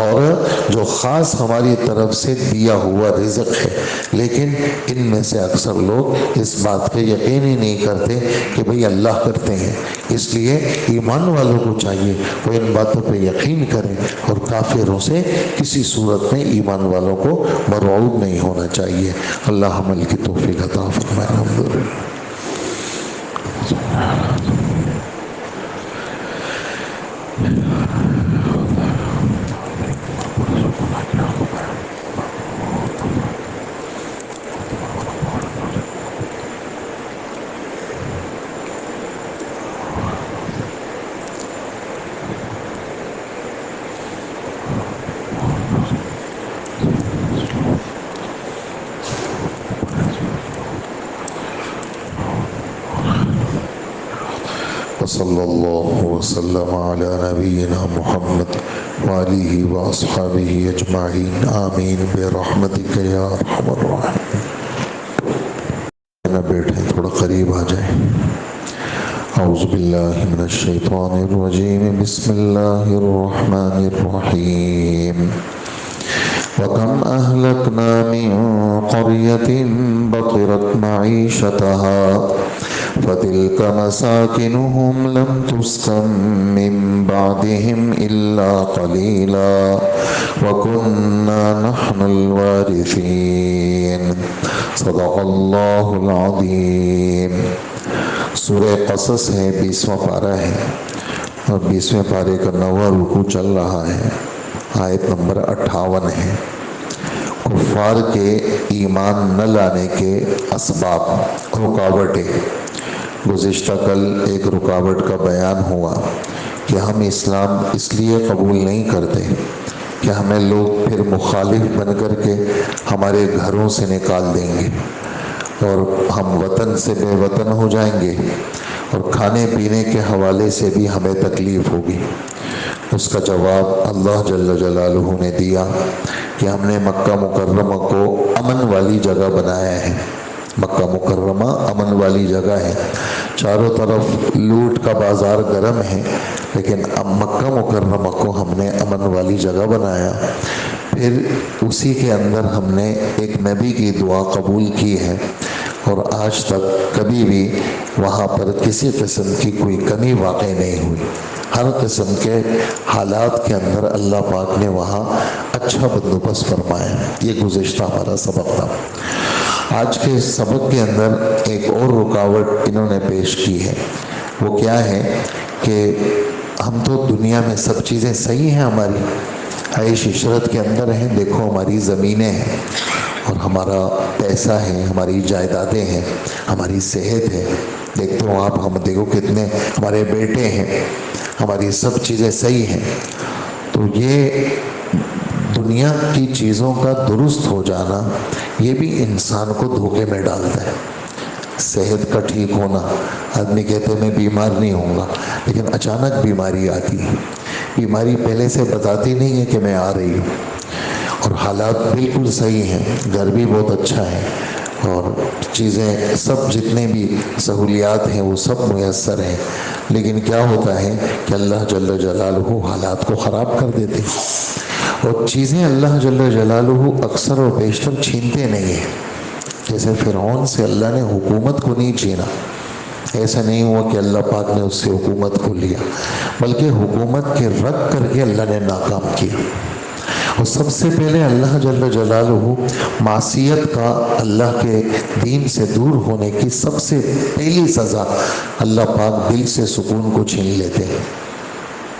اور جو خاص ہماری طرف سے دیا ہوا رزق ہے۔ لیکن ان میں سے اکثر لوگ اس بات پہ یقین ہی نہیں کرتے کہ بھئی اللہ کرتے ہیں، اس لیے ایمان والوں کو چاہیے وہ ان باتوں پہ یقین کریں، اور کافروں سے کسی صورت میں ایمان والوں کو مرعوب نہیں ہونا چاہیے۔ اللہ عمل کی توفیق عطا فرمائے۔ الحمدللہ۔ صلی اللہ وسلم علی نبینا محمد وآلہ واصحابہ اجمعین آمین برحمتک یا ارحم الراحمین۔ نہ بیٹھیں، تھوڑا قریب آ جائیں۔ اعوذ باللہ من الشیطان الرجیم، بسم اللہ الرحمن الرحیم۔ وَكَمْ أَهْلَكْنَا مِنْ قَرْيَةٍ بَطِرَتْ مَعِيشَتَهَا فَتِلْكَ مَسَاكِنُهُمْ لَمْ تُسْكَنْ مِنْ بَعْدِهِمْ إِلَّا قَلِيلًا وَكُنَّا نَحْنُ الْوَارِثِينَ۔ صدق اللہ العظیم۔ سورہ قصص ہے، 20واں پارہ ہے، اور 20ویں پارے کا 9واں رکوع چل رہا ہے، آیت نمبر 58 ہے۔ کفار کے ایمان نہ لانے کے اسباب، رکاوٹیں۔ گزشتہ کل ایک رکاوٹ کا بیان ہوا کہ ہم اسلام اس لیے قبول نہیں کرتے کہ ہمیں لوگ پھر مخالف بن کر کے ہمارے گھروں سے نکال دیں گے، اور ہم وطن سے بے وطن ہو جائیں گے، اور کھانے پینے کے حوالے سے بھی ہمیں تکلیف ہوگی۔ اس کا جواب اللہ جل جلالہ نے دیا کہ ہم نے مکہ مکرمہ کو امن والی جگہ بنایا ہے۔ مکہ مکرمہ امن والی جگہ ہے، چاروں طرف لوٹ کا بازار گرم ہے، لیکن اب مکہ مکرمہ کو ہم نے امن والی جگہ بنایا۔ پھر اسی کے اندر ہم نے ایک نبی کی دعا قبول کی ہے، اور آج تک کبھی بھی وہاں پر کسی قسم کی کوئی کمی واقع نہیں ہوئی۔ ہر قسم کے حالات کے اندر اللہ پاک نے وہاں اچھا بندوبست فرمایا۔ یہ گزشتہ ہمارا سبق تھا۔ آج کے سبق کے اندر ایک اور رکاوٹ انہوں نے پیش کی ہے۔ وہ کیا ہے کہ ہم تو دنیا میں سب چیزیں صحیح ہیں، ہماری عیش عشرت کے اندر ہیں، دیکھو ہماری زمینیں ہیں، اور ہمارا پیسہ ہے، ہماری جائیدادیں ہیں، ہماری صحت ہے، دیکھتے ہو آپ، ہم دیکھو کتنے ہمارے بیٹے ہیں، ہماری سب چیزیں صحیح ہیں۔ تو یہ دنیا کی چیزوں کا درست ہو جانا یہ بھی انسان کو دھوکے میں ڈالتا ہے۔ صحت کا ٹھیک ہونا، آدمی کہتے ہیں میں بیمار نہیں ہوں گا، لیکن اچانک بیماری آتی ہے۔ بیماری پہلے سے بتاتی نہیں ہے کہ میں آ رہی ہوں، اور حالات بالکل صحیح ہیں، گھر بھی بہت اچھا ہے، اور چیزیں سب جتنے بھی سہولیات ہیں وہ سب میسر ہیں، لیکن کیا ہوتا ہے کہ اللہ جل جلالہ حالات کو خراب کر دیتے ہیں، اور چیزیں اللہ جل جلالہ اکثر و بیشتر چھینتے نہیں ہیں۔ جیسے فرعون سے اللہ نے حکومت کو نہیں چھینا، ایسا نہیں ہوا کہ اللہ پاک نے اس سے حکومت کو لیا، بلکہ حکومت کے رکھ کر کے اللہ نے ناکام کیا۔ اور سب سے پہلے اللہ جل جلالہ معصیت کا اللہ کے دین سے دور ہونے کی سب سے پہلی سزا اللہ پاک دل سے سکون کو چھین لیتے ہیں۔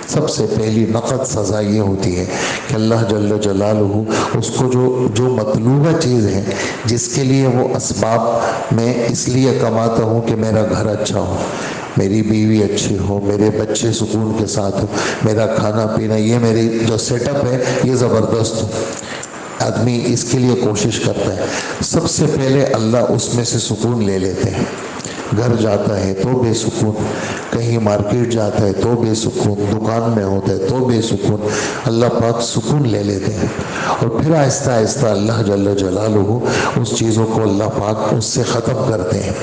سب سے پہلی نقد سزا یہ ہوتی ہے کہ اللہ جل جلالہ اس کو جو مطلوبہ چیز ہے، جس کے لیے وہ اسباب میں اس لیے کماتا ہوں کہ میرا گھر اچھا ہو، میری بیوی اچھی ہو، میرے بچے سکون کے ساتھ ہو، میرا کھانا پینا، یہ میری جو سیٹ اپ ہے یہ زبردست ہو، آدمی اس کے لیے کوشش کرتا ہے۔ سب سے پہلے اللہ اس میں سے سکون لے لیتے ہیں۔ گھر جاتا ہے تو بے سکون، کہیں مارکیٹ جاتا ہے تو بے سکون، دکان میں ہوتا ہے تو بے سکون، اللہ پاک سکون لے لیتے ہیں۔ اور پھر آہستہ آہستہ اللہ جل جلالہ اس چیزوں کو اللہ پاک اس سے ختم کرتے ہیں،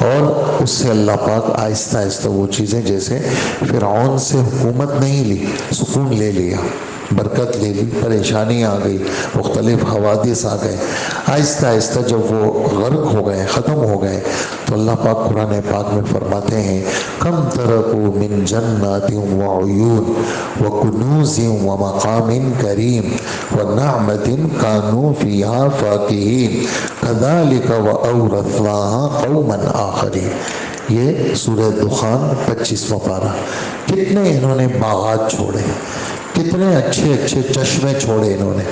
اور اس سے اللہ پاک آہستہ آہستہ وہ چیزیں، جیسے فرعون سے حکومت نہیں لی، سکون لے لیا، برکت لے لی، پریشانی آ گئی، مختلف حوادث آ گئے، آہستہ آہستہ جب وہ غرق ہو گئے، ختم ہو گئے، تو اللہ پاک قرآن پاک میں فرماتے ہیں کم ترکوا من جنات وعیون وکنوز ومقام کریم ونعمت کانوا فیہا فاکہین کذالک وأورثناہا قوما آخرین۔ یہ سورہ دخان 25واں پارہ۔ کتنے انہوں نے باغات چھوڑے، کتنے اچھے اچھے چشمے چھوڑے انہوں نے،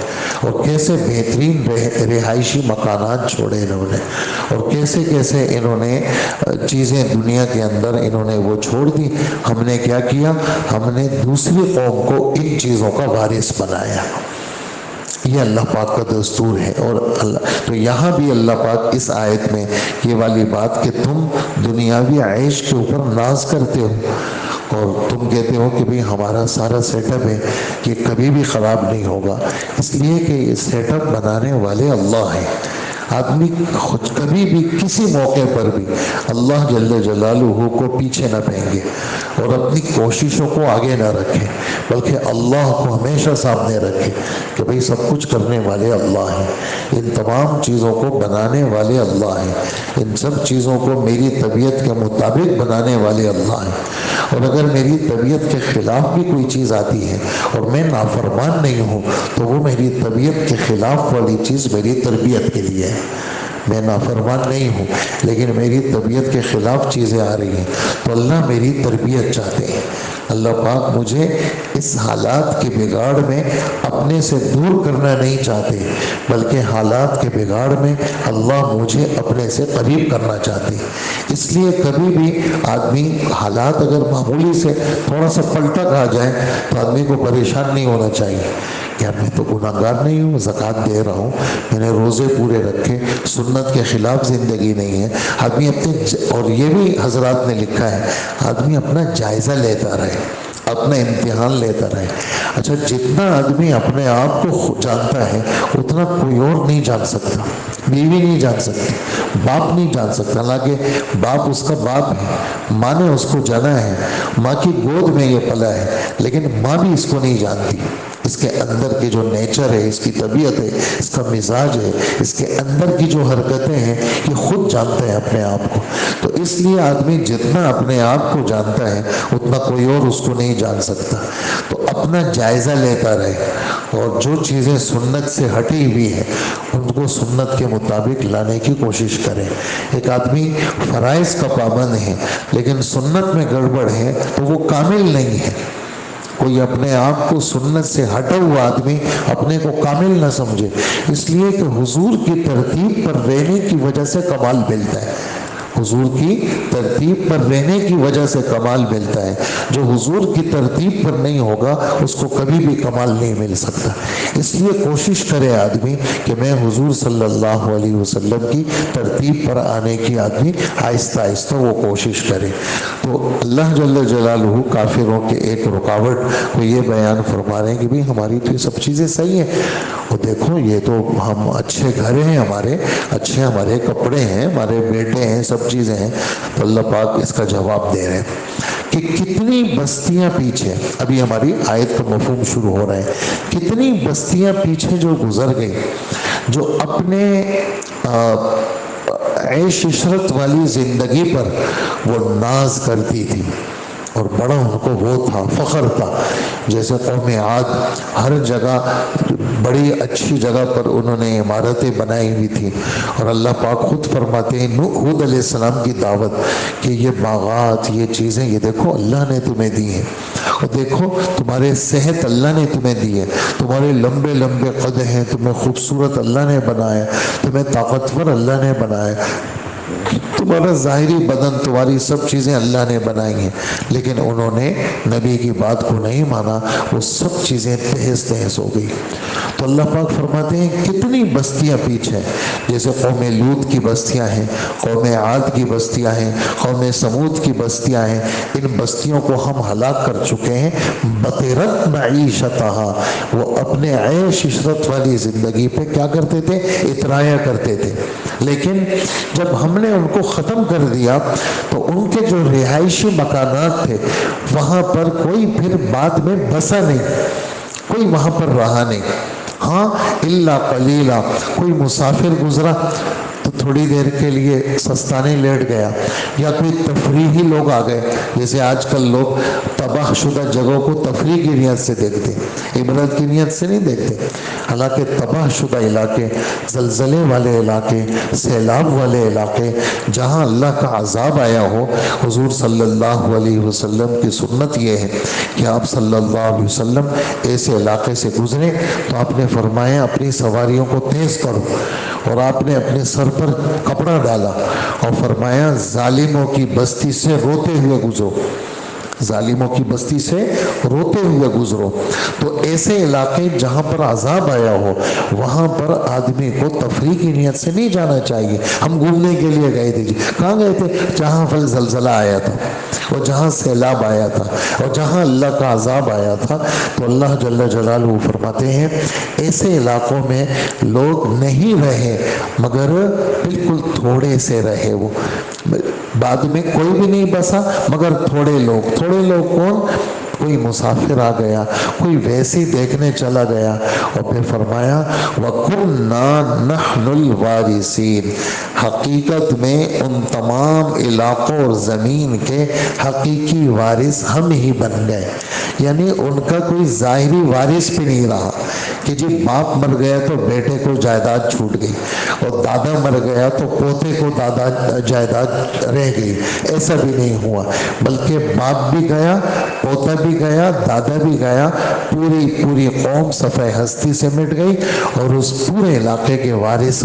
اور کیسے بہترین رہائشی مکانات چھوڑے انہوں نے، اور کیسے کیسے انہوں نے چیزیں دنیا کے اندر انہوں نے وہ چھوڑ دی۔ ہم نے کیا کیا؟ ہم نے دوسری قوم کو ان چیزوں کا وارث بنایا۔ یہ اللہ پاک کا دستور ہے۔ اور تو یہاں بھی اللہ پاک اس آیت میں یہ والی بات کہ تم دنیاوی عیش کے اوپر ناز کرتے ہو، اور تم کہتے ہو کہ بھئی ہمارا سارا سیٹ اپ ہے، یہ کبھی بھی خراب نہیں ہوگا، اس لیے کہ یہ سیٹ اپ بنانے والے اللہ ہیں۔ آدمی کبھی بھی کسی موقع پر بھی اللہ جل جلالہ کو پیچھے نہ پھینکے اور اپنی کوششوں کو آگے نہ رکھے، بلکہ اللہ کو ہمیشہ سامنے رکھے کہ بھئی سب کچھ کرنے والے اللہ ہیں، ان تمام چیزوں کو بنانے والے اللہ ہیں، ان سب چیزوں کو میری طبیعت کے مطابق بنانے والے اللہ ہیں، اور اگر میری طبیعت کے خلاف بھی کوئی چیز آتی ہے اور میں نافرمان نہیں ہوں تو وہ میری طبیعت کے خلاف والی چیز میری تربیت کے لیے ہے۔ میں نافرمان نہیں ہوں لیکن میری طبیعت کے خلاف چیزیں آ رہی ہیں تو اللہ میری تربیت چاہتے ہیں۔ اللہ پاک مجھے اس حالات کے بگاڑ میں اپنے سے دور کرنا نہیں چاہتے، بلکہ حالات کے بگاڑ میں اللہ مجھے اپنے سے قریب کرنا چاہتے ہیں۔ اس لیے کبھی بھی آدمی حالات اگر معمولی سے تھوڑا سا پلٹا آ جائے تو آدمی کو پریشان نہیں ہونا چاہیے کہ میں تو گناہ گار نہیں ہوں، زکوٰۃ دے رہا ہوں، میں نے روزے پورے رکھے، سنت کے خلاف زندگی نہیں ہے۔ آدمی اپنے اور یہ بھی حضرات نے لکھا ہے آدمی اپنا جائزہ لیتا رہے، اپنا امتحان لیتا رہے۔ اچھا، جتنا آدمی اپنے آپ کو جانتا ہے اتنا کوئی اور نہیں جان سکتا۔ بیوی نہیں جان سکتی، باپ نہیں جان سکتا، حالانکہ باپ اس کا باپ ہے، ماں نے اس کو جانا ہے، ماں کی گود میں یہ پلا ہے، لیکن ماں بھی اس کو نہیں جانتی۔ اس کے اندر کے جو نیچر ہے، اس کی طبیعت ہے، اس کا مزاج ہے، اس کے اندر کی جو حرکتیں ہیں، یہ خود جانتا ہے اپنے آپ کو۔ تو اس لیے آدمی جتنا اپنے آپ کو جانتا ہے اتنا کوئی اور اس کو نہیں جان سکتا۔ تو اپنا جائزہ لیتا رہے اور جو چیزیں سنت سے ہٹی ہوئی ہیں ان کو سنت کے مطابق لانے کی کوشش کریں۔ ایک آدمی فرائض کا پابند ہے لیکن سنت میں گڑبڑ ہے تو وہ کامل نہیں ہے۔ کوئی اپنے آپ کو سنت سے ہٹا ہوا آدمی اپنے کو کامل نہ سمجھے، اس لیے کہ حضور کی ترتیب پر رہنے کی وجہ سے کمال ملتا ہے۔ حضور کی ترتیب پر رہنے کی وجہ سے کمال ملتا ہے۔ جو حضور کی ترتیب پر نہیں ہوگا اس کو کبھی بھی کمال نہیں مل سکتا۔ اس لیے کوشش کرے آدمی کہ میں حضور صلی اللہ علیہ وسلم کی ترتیب پر آنے کی آدمی آہستہ آہستہ وہ کوشش کرے۔ تو اللہ جل جلالہ کافروں کے ایک رکاوٹ کو یہ بیان فرما رہے ہیں کہ بھئی ہماری تو یہ سب چیزیں صحیح ہیں، اور دیکھو یہ تو ہم اچھے گھر ہیں، ہمارے اچھے ہمارے کپڑے ہیں، ہمارے بیٹے ہیں، سب چیزیں ہیں۔ تو اللہ پاک اس کا جواب دے رہے ہیں کہ کتنی بستیاں پیچھے، ابھی ہماری آیت کا مفہوم شروع ہو رہا ہے، کتنی بستیاں پیچھے جو گزر گئی، جو اپنے عیش عشرت والی زندگی پر وہ ناز کرتی تھی، اور بڑا ان کو وہ تھا، فخر تھا. جیسے قوم عاد ہر جگہ بڑی اچھی جگہ پر انہوں نے عمارتیں بنائی ہوئی تھی، اور اللہ پاک خود فرماتے ہیں ہود علیہ السلام کی دعوت کہ یہ باغات، یہ چیزیں، یہ دیکھو اللہ نے تمہیں دی ہیں، اور دیکھو تمہارے صحت اللہ نے تمہیں دی ہے، تمہارے لمبے لمبے قد ہیں، تمہیں خوبصورت اللہ نے بنایا، تمہیں طاقتور اللہ نے بنایا، تمہارا ظاہری بدن، تمہاری سب چیزیں اللہ نے بنائی ہیں. لیکن انہوں نے نبی کی بات کو نہیں مانا، وہ سب چیزیں تہس تہس ہو گئی. تو اللہ پاک فرماتے ہیں کتنی بستیاں پیچھے، جیسے قوم لوط کی بستیاں ہیں، قوم عاد کی بستیاں ہیں، قوم سمود کی بستیاں ہیں. ان بستیوں کو ہم ہلاک کر چکے ہیں. بطرت معیشتہا، وہ اپنے عیش عشرت والی زندگی پہ کیا کرتے تھے؟ اترایا کرتے تھے. لیکن جب ہم نے ان کو ختم کر دیا تو ان کے جو رہائشی مکانات تھے وہاں پر کوئی پھر بعد میں بسا نہیں، کوئی وہاں پر رہا نہیں. ہاں الا قلیلا، کوئی مسافر گزرا تو تھوڑی دیر کے لیے سستانے لیٹ گیا، یا کوئی تفریحی لوگ آ گئے. جیسے آج کل لوگ تباہ شدہ جگہوں کو تفریح کی نیت سے دیکھتے، عبرت کی نیت سے نہیں دیکھتے. حالانکہ تباہ شدہ علاقے، زلزلے والے علاقے، سیلاب والے علاقے، جہاں اللہ کا عذاب آیا ہو، حضور صلی اللہ علیہ وسلم کی سنت یہ ہے کہ آپ صلی اللہ علیہ وسلم ایسے علاقے سے گزرے تو آپ نے فرمایا اپنی سواریوں کو تیز کرو، اور آپ نے اپنے سر پر کپڑا ڈالا اور فرمایا ظالموں کی بستی سے روتے ہوئے گزرو، ظالموں کی بستی سے روتے ہوئے گزرو. تو ایسے علاقے جہاں پر عذاب آیا ہو وہاں پر آدمی کو تفریح کی نیت سے نہیں جانا چاہیے. ہم گھومنے کے لیے گئے تھے، کہاں گئے تھے؟ جہاں پھر زلزلہ آیا تھا، اور جہاں سیلاب آیا تھا، اور جہاں اللہ کا عذاب آیا تھا. تو اللہ جل جلالہ فرماتے ہیں ایسے علاقوں میں لوگ نہیں رہے مگر بالکل تھوڑے سے رہے. وہ بعد میں کوئی بھی نہیں بسا مگر تھوڑے لوگ. تھوڑے لوگ کون؟ کوئی مسافر آ گیا، کوئی ویسی دیکھنے چلا گیا. اور پھر فرمایا وَكُنَّا نَحْنُ الْوَارِثِينَ، حقیقت میں ان تمام علاقوں اور زمین کے حقیقی وارث ہم ہی بن گئے. یعنی ان کا کوئی ظاہری وارث بھی نہیں رہا کہ جی باپ مر گیا تو بیٹے کو جائیداد چھوٹ گئی، اور دادا مر گیا تو پوتے کو جائیداد رہ گئی. ایسا بھی نہیں ہوا، بلکہ باپ بھی گیا، پوتا بھی گیا، دادا بھی گیا، پوری قوم صفحہ ہستی سے مٹ گئی، اور اس پورے علاقے کے وارث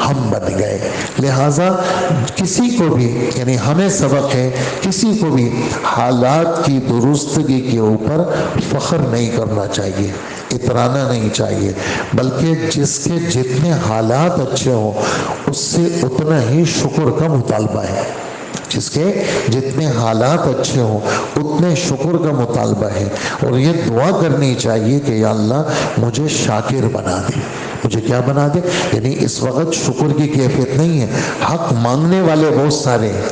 ہم بن گئے. لہٰذا کسی کو بھی، یعنی ہمیں سبق ہے، کسی کو بھی حالات کی درستگی کے اوپر فخر نہیں کرنا چاہیے، اترانا نہیں چاہیے، بلکہ جس کے جتنے حالات اچھے ہوں اس سے اتنا ہی شکر کا مطالبہ ہے. جس کے جتنے حالات اچھے ہوں اتنے شکر کا مطالبہ ہے. اور یہ دعا کرنی چاہیے کہ یا اللہ مجھے شاکر بنا دے. مجھے کیا بنا دے؟ یعنی اس وقت شکر کی کیفیت نہیں ہے، حق مانگنے والے بہت سارے ہیں،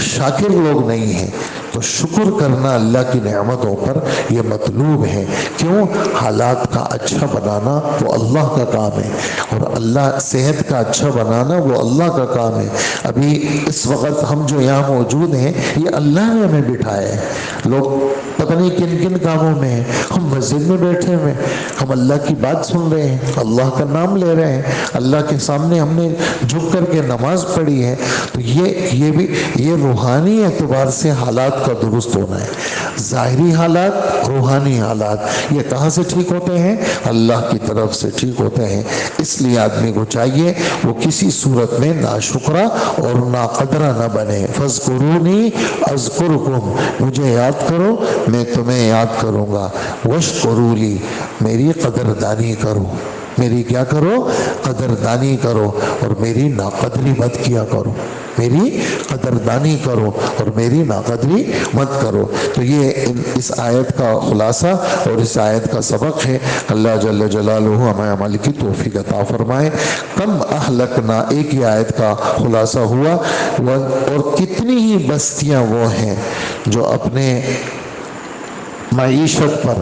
شاکر لوگ نہیں ہیں. تو شکر کرنا اللہ کی نعمتوں پر یہ مطلوب ہے. کیوں؟ حالات کا اچھا بنانا وہ اللہ کا کام ہے، اور اللہ صحت کا اچھا بنانا وہ اللہ کا کام ہے. ابھی اس وقت ہم جو یہاں موجود ہیں یہ اللہ نے ہمیں بٹھایا ہے. لوگ پتہ نہیں کن کن کاموں میں ہیں، ہم مسجد میں بیٹھے ہوئے، ہم اللہ کی بات سن رہے ہیں، اللہ کا نام لے رہے ہیں، اللہ کے سامنے ہم نے جھک کر کے نماز پڑھی ہے. تو یہ بھی یہ روحانی اعتبار سے حالات کا درست ہونا ہے. ظاہری حالات، روحانی حالات یہ کہاں سے ٹھیک ہوتے ہیں؟ اللہ کی طرف سے ٹھیک ہوتے ہیں. اس لیے آدمی کو چاہیے وہ کسی صورت میں ناشکرا اور ناقدرہ نہ بنے. فاذکرونی اذکرکم، مجھے یاد کرو میں تمہیں یاد کروں گا. واشکروا لی، میری قدردانی کرو. میری کیا کرو؟ قدردانی کرو، اور میری ناقدری مت کیا کرو. میری قدردانی کرو اور میری ناقدری مت کرو. تو یہ اس آیت کا خلاصہ اور اس آیت کا سبق ہے. اللہ جل جلالہ ہمیں عمل کی توفیق عطا فرمائے. کم اہلکنا، ایک ہی آیت کا خلاصہ ہوا. اور کتنی ہی بستیاں وہ ہیں جو اپنے معیشت پر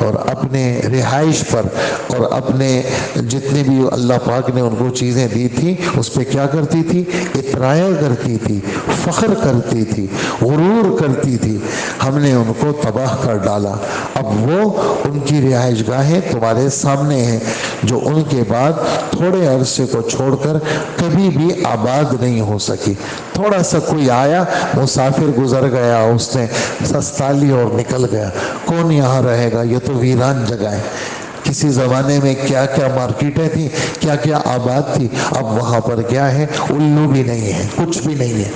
اور اپنے رہائش پر اور اپنے جتنے بھی اللہ پاک نے ان کو چیزیں دی تھی اس پہ کیا کرتی تھی؟ اترایا کرتی تھی، فخر کرتی تھی، غرور کرتی تھی، ہم نے ان کو تباہ کر ڈالا۔ اب وہ ان کی رہائش گاہیں تمہارے سامنے ہیں جو ان کے بعد تھوڑے عرصے کو چھوڑ کر کبھی بھی آباد نہیں ہو سکی۔ تھوڑا سا کوئی آیا، مسافر گزر گیا، اس نے سستا لی اور نکل گیا، کون یہاں رہے گا؟ یہ تو ویران جگہ ہے۔ کسی زمانے میں کیا کیا مارکیٹیں تھیں، کیا کیا آباد تھی، اب وہاں پر کیا ہے؟ الو بھی نہیں ہے، کچھ بھی نہیں ہے،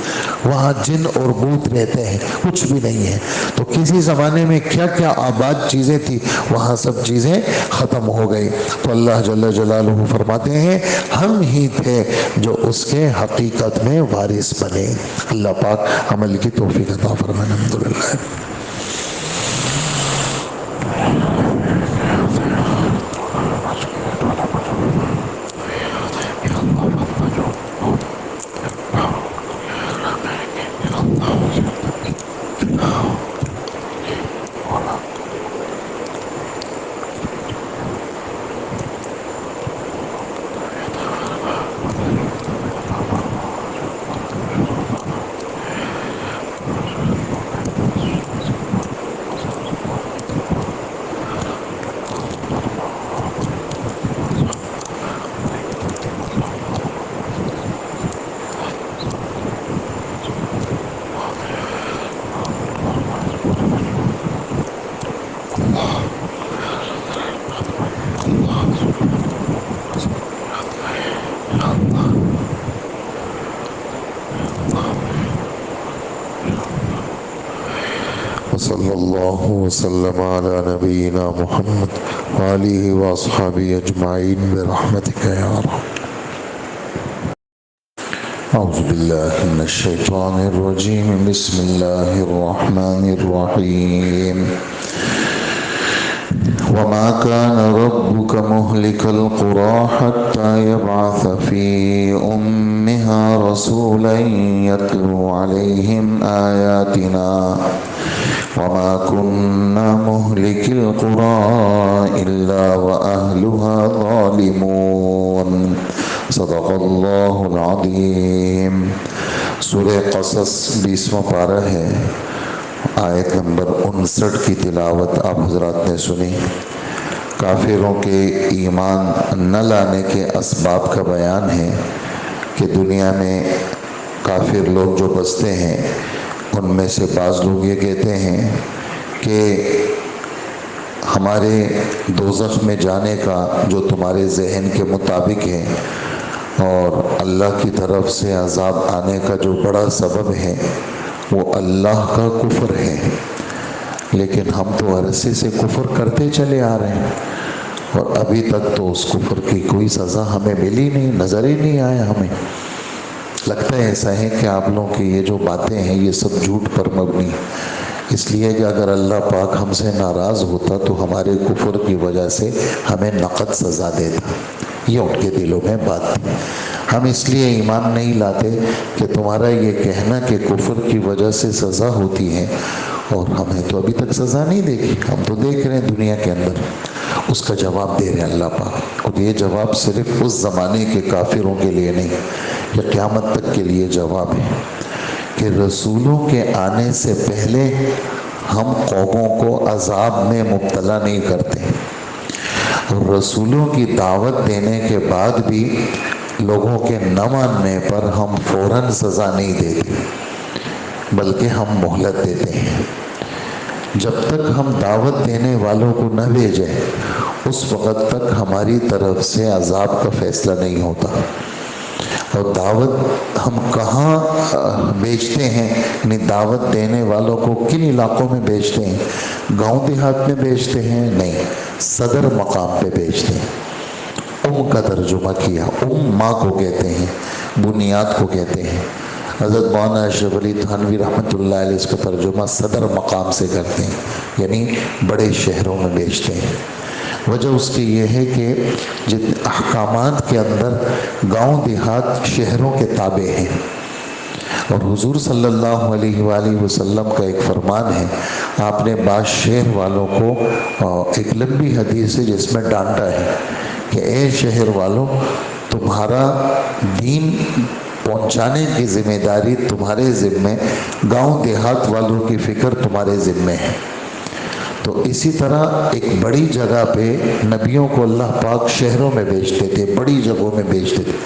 وہاں جن اور بھوت رہتے ہیں، کچھ بھی نہیں ہے۔ تو کسی زمانے میں کیا کیا آباد چیزیں تھی، وہاں سب چیزیں ختم ہو گئی۔ تو اللہ جل جلالہ فرماتے ہیں ہم ہی تھے جو اس کے حقیقت میں وارث بنے۔ اللہ پاک عمل کی توفیق عطا فرمائے۔ الحمدللہ۔ صلی اللہ وسلم علی نبینا محمد وآلہ واصحابہ اجمعین برحمتک یا رب۔ اعوذ باللہ من الشیطان الرجیم، بسم اللہ الرحمن الرحیم۔ وما كان ربك مهلك القرى حتى يبعث في أمها رسولا يتلو عليهم آياتنا وما كنا مهلك القرى إلا وأهلها ظالمون۔ صدق اللہ العظیم۔ سورہ قصص 20واں پارہ ہے، آیت نمبر 59 کی تلاوت آپ حضرات نے سنی۔ کافروں کے ایمان نہ لانے کے اسباب کا بیان ہے کہ دنیا میں کافر لوگ جو بستے ہیں ان میں سے بعض لوگ یہ کہتے ہیں کہ ہمارے دوزخ میں جانے کا جو تمہارے ذہن کے مطابق ہے اور اللہ کی طرف سے عذاب آنے کا جو بڑا سبب ہے وہ اللہ کا کفر ہے، لیکن ہم تو عرصے سے کفر کرتے چلے آ رہے ہیں اور ابھی تک تو اس کفر کی کوئی سزا ہمیں ملی نہیں، نظر ہی نہیں آیا ہمیں۔ لگتا ہے ایسا ہے کہ آپ لوگوں کی یہ جو باتیں ہیں یہ سب جھوٹ پر مبنی، اس لیے کہ اگر اللہ پاک ہم سے ناراض ہوتا تو ہمارے کفر کی وجہ سے ہمیں نقد سزا دیتا، یہ ان کے دلوں میں بات تھی۔ ہم اس لیے ایمان نہیں لاتے کہ تمہارا یہ کہنا کہ کفر کی وجہ سے سزا ہوتی ہے، اور ہمیں تو ابھی تک سزا نہیں دیکھی، ہم تو دیکھ رہے ہیں دنیا کے اندر۔ اس کا جواب دے رہے ہیں اللہ پاک، اور یہ جواب صرف اس زمانے کے کافروں کے لیے نہیں، یہ قیامت تک کے لیے جواب ہے کہ رسولوں کے آنے سے پہلے ہم قوموں کو عذاب میں مبتلا نہیں کرتے، اور رسولوں کی دعوت دینے کے بعد بھی لوگوں کے نہ ماننے پر ہم فوراً سزا نہیں دیتے، بلکہ ہم مہلت دیتے ہیں۔ جب تک ہم دعوت دینے والوں کو نہ بھیجیں اس وقت تک ہماری طرف سے عذاب کا فیصلہ نہیں ہوتا۔ اور دعوت ہم کہاں بیچتے ہیں، یعنی دعوت دینے والوں کو کن علاقوں میں بیچتے ہیں؟ گاؤں دیہات میں بیچتے ہیں؟ نہیں، صدر مقام پہ بیچتے ہیں۔ کا ترجمہ کیا، ماں کو کہتے ہیں، بنیاد کو کہتے ہیں۔ حضرت مولانا اشرف علی تھانوی رحمۃ اللہ علیہ اس کا ترجمہ صدر مقام سے کرتے ہیں، یعنی بڑے شہروں میں بیچتے ہیں۔ وجہ اس کی یہ ہے کہ جتنے احکامات کے اندر گاؤں دیہات شہروں کے تابع ہیں، اور حضور صلی اللہ علیہ وآلہ وسلم کا ایک فرمان ہے، آپ نے بعض شہر والوں کو ایک لمبی حدیث ہے جس میں ڈانٹا ہے کہ اے شہر والوں، تمہارا دین پہنچانے کی ذمہ داری تمہارے ذمے، گاؤں دیہات والوں کی فکر تمہارے ذمے ہے۔ تو اسی طرح ایک بڑی جگہ پہ نبیوں کو اللہ پاک شہروں میں بھیجتے تھے، بڑی جگہوں میں بھیجتے تھے۔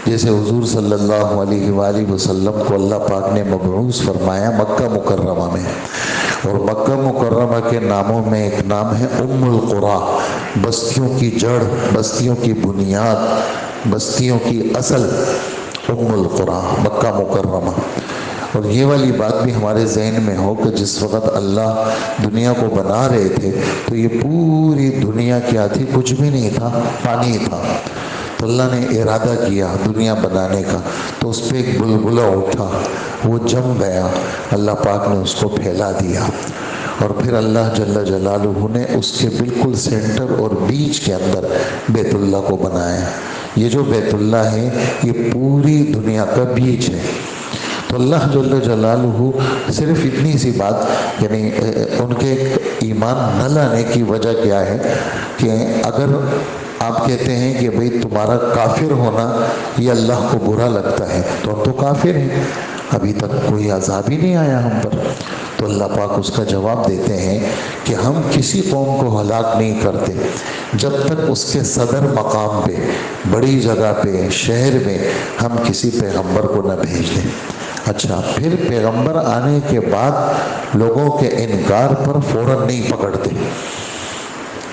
جیسے حضور صلی اللہ علیہ وآلہ وسلم کو اللہ پاک نے مبعوث فرمایا مکہ مکرمہ میں، اور مکہ مکرمہ کے ناموں میں ایک نام ہے ام القریٰ، بستیوں کی جڑ، بستیوں کی بنیاد، بستیوں کی اصل، ام القریٰ مکہ مکرمہ۔ اور یہ والی بات بھی ہمارے ذہن میں ہو کہ جس وقت اللہ دنیا کو بنا رہے تھے تو یہ پوری دنیا کیا تھی؟ کچھ بھی نہیں تھا، پانی تھا۔ تو اللہ نے ارادہ کیا دنیا بنانے کا، تو اس پہ ایک بلبلہ اٹھا، وہ جم گیا، اللہ پاک نے اس کو پھیلا دیا، اور پھر اللہ جل جلالہ نے اس کے بالکل سینٹر اور بیچ کے اندر بیت اللہ کو بنایا۔ یہ جو بیت اللہ ہے یہ پوری دنیا کا بیچ ہے۔ تو اللہ جل جلالہ صرف اتنی سی بات، یعنی ان کے ایمان نہ لانے کی وجہ کیا ہے کہ اگر آپ کہتے ہیں کہ بھئی تمہارا کافر ہونا یہ اللہ کو برا لگتا ہے، تو ہم تو کافر ہیں، ابھی تک کوئی عذاب ہی نہیں آیا ہم پر۔ تو اللہ پاک اس کا جواب دیتے ہیں کہ ہم کسی قوم کو ہلاک نہیں کرتے جب تک اس کے صدر مقام پہ، بڑی جگہ پہ، شہر میں ہم کسی پیغمبر کو نہ بھیج دیں۔ اچھا، پھر پیغمبر آنے کے بعد لوگوں کے انکار پر فوراً نہیں پکڑتے۔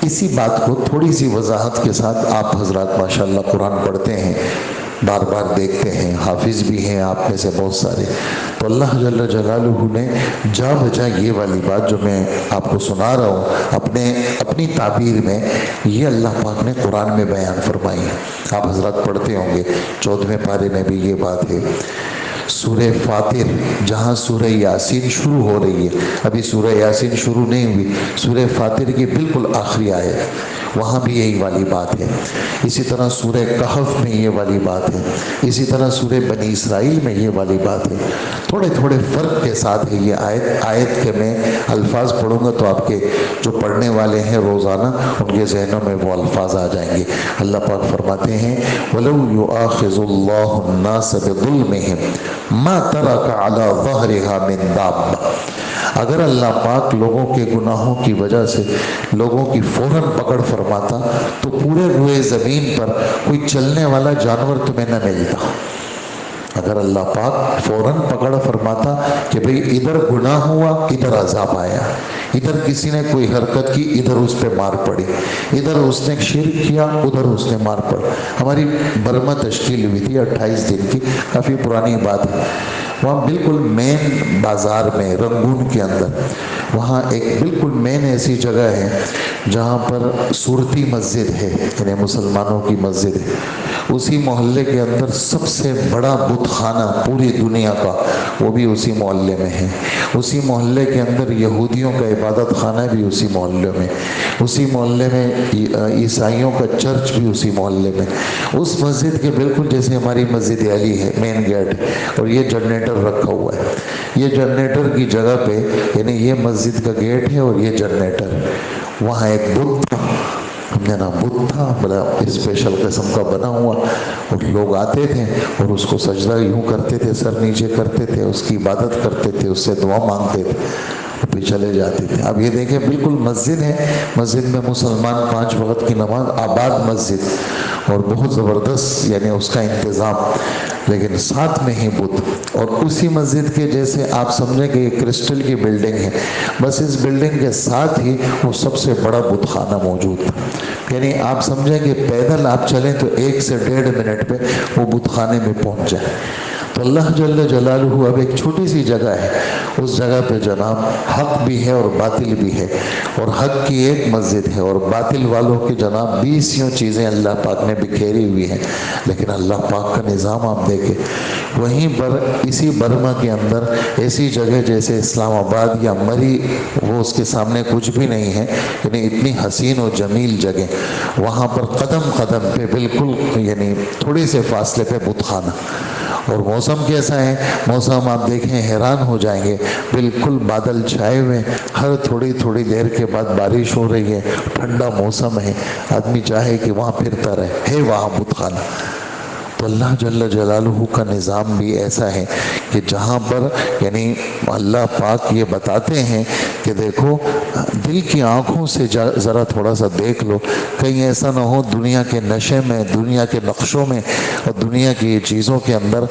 اسی بات کو تھوڑی سی وضاحت کے ساتھ آپ حضرات ماشاءاللہ قرآن پڑھتے ہیں، بار بار دیکھتے ہیں، حافظ بھی ہیں آپ میں سے بہت سارے، تو اللہ جل جلالہ نے جا بجا یہ والی بات جو میں آپ کو سنا رہا ہوں اپنی تعبیر میں، یہ اللہ پاک نے قرآن میں بیان فرمائی ہے۔ آپ حضرات پڑھتے ہوں گے 14ویں پارے میں بھی یہ بات ہے۔ سورہ فاطر، جہاں سورہ یاسین شروع ہو رہی ہے، ابھی سورہ یاسین شروع نہیں ہوئی، سورہ فاطر کی بالکل آخری آیت، وہاں بھی یہی والی بات ہے۔ اسی طرح سورہ کہف میں یہ والی بات ہے، اسی طرح سورہ بنی اسرائیل میں یہ والی بات ہے۔ تھوڑے تھوڑے فرق کے ساتھ ہے یہ آیت کے میں الفاظ پڑھوں گا تو آپ کے جو پڑھنے والے ہیں روزانہ ان کے ذہنوں میں وہ الفاظ آ جائیں گے۔ اللہ پاک فرماتے ہیں وَلَوْ يُؤَاخِذُ اللَّهُ النَّاسَ بِظُلْمِهِمْ مَا تَرَكَ عَلَى ظَهْرِهَا مِن دَابَّةٍ، اگر اللہ پاک لوگوں کے گناہوں کی وجہ سے لوگوں کی فوراً پکڑ فرماتا تو پورے روئے زمین پر کوئی چلنے والا جانور تمہیں نہ ملتا۔ اگر اللہ پاک فوراً پکڑ فرماتا کہ بھئی ادھر گناہ ہوا، ادھر عذاب آیا، ادھر کسی نے کوئی حرکت کی، ادھر اس پہ مار پڑی، ادھر اس نے شرک کیا، ادھر اس نے مار پڑ۔ ہماری برما تشکیل ہوئی تھی 28 دن کی، کافی پرانی بات ہے، وہاں بالکل مین بازار میں رنگون کے اندر، وہاں ایک بالکل مین ایسی جگہ ہے جہاں پر صورتی مسجد ہے، یعنی مسلمانوں کی مسجد ہے۔ اسی محلے کے اندر سب سے بڑا بت خانہ پوری دنیا کا وہ بھی اسی محلے میں ہے۔ اسی محلے کے اندر یہودیوں کا عبادت خانہ بھی اسی محلے میں، اسی محلے میں عیسائیوں کا چرچ بھی اسی محلے میں۔ اس مسجد کے بالکل جیسے ہماری مسجد علی ہے، مین گیٹ، اور یہ جنریٹر رکھا ہوا ہے، یہ جنریٹر کی جگہ پہ، یعنی یہ مسجد کا گیٹ ہے اور یہ جنریٹر، وہاں ایک بت تھا، ہم نے نا بت تھا بڑا اسپیشل قسم کا بنا ہوا، اور لوگ آتے تھے اور اس کو سجدہ یوں کرتے تھے، سر نیچے کرتے تھے، اس کی عبادت کرتے تھے، اس سے دعا مانگتے تھے، پھر چلے جاتے تھے۔ اب یہ دیکھیں بالکل مسجد ہے، مسجد میں مسلمان 5 وقت کی نماز، آباد مسجد اور بہت زبردست یعنی اس کا انتظام، لیکن ساتھ میں ہی بت، اور اسی مسجد کے جیسے آپ سمجھیں کہ یہ کرسٹل کی بلڈنگ ہے، بس اس بلڈنگ کے ساتھ ہی وہ سب سے بڑا بت خانہ موجود تھا، یعنی آپ سمجھیں کہ پیدل آپ چلیں تو 1 سے 1.5 منٹ پہ وہ بت خانے میں پہنچ جائے۔ تو اللہ جل جلالہ اب ایک چھوٹی سی جگہ ہے، اس جگہ پہ جناب حق بھی ہے اور باطل بھی ہے، اور حق کی ایک مسجد ہے اور باطل والوں کی جناب 20 چیزیں اللہ پاک نے بکھیری ہوئی ہیں، لیکن اللہ پاک کا نظام آپ دیکھیں، وہیں پر اسی برما کے اندر ایسی جگہ جیسے اسلام آباد یا مری، وہ اس کے سامنے کچھ بھی نہیں ہے، یعنی اتنی حسین و جمیل جگہ، وہاں پر قدم قدم پہ بالکل یعنی تھوڑے سے فاصلے پہ بت خانہ، اور موسم کیسا ہے، موسم آپ دیکھیں حیران ہو جائیں گے، بالکل بادل چھائے ہوئے، ہر تھوڑی تھوڑی دیر کے بعد بارش ہو رہی ہے، ٹھنڈا موسم ہے، آدمی چاہے کہ وہاں پھرتا رہے، ہے وہاں بت خانہ۔ تو تو اللہ جل جلالہ کا نظام بھی ایسا ہے کہ جہاں پر یعنی اللہ پاک یہ بتاتے ہیں کہ دیکھو دل کی آنکھوں سے ذرا تھوڑا سا دیکھ لو، کہیں ایسا نہ ہو دنیا کے نشے میں، دنیا کے نقشوں میں اور دنیا کی یہ چیزوں کے اندر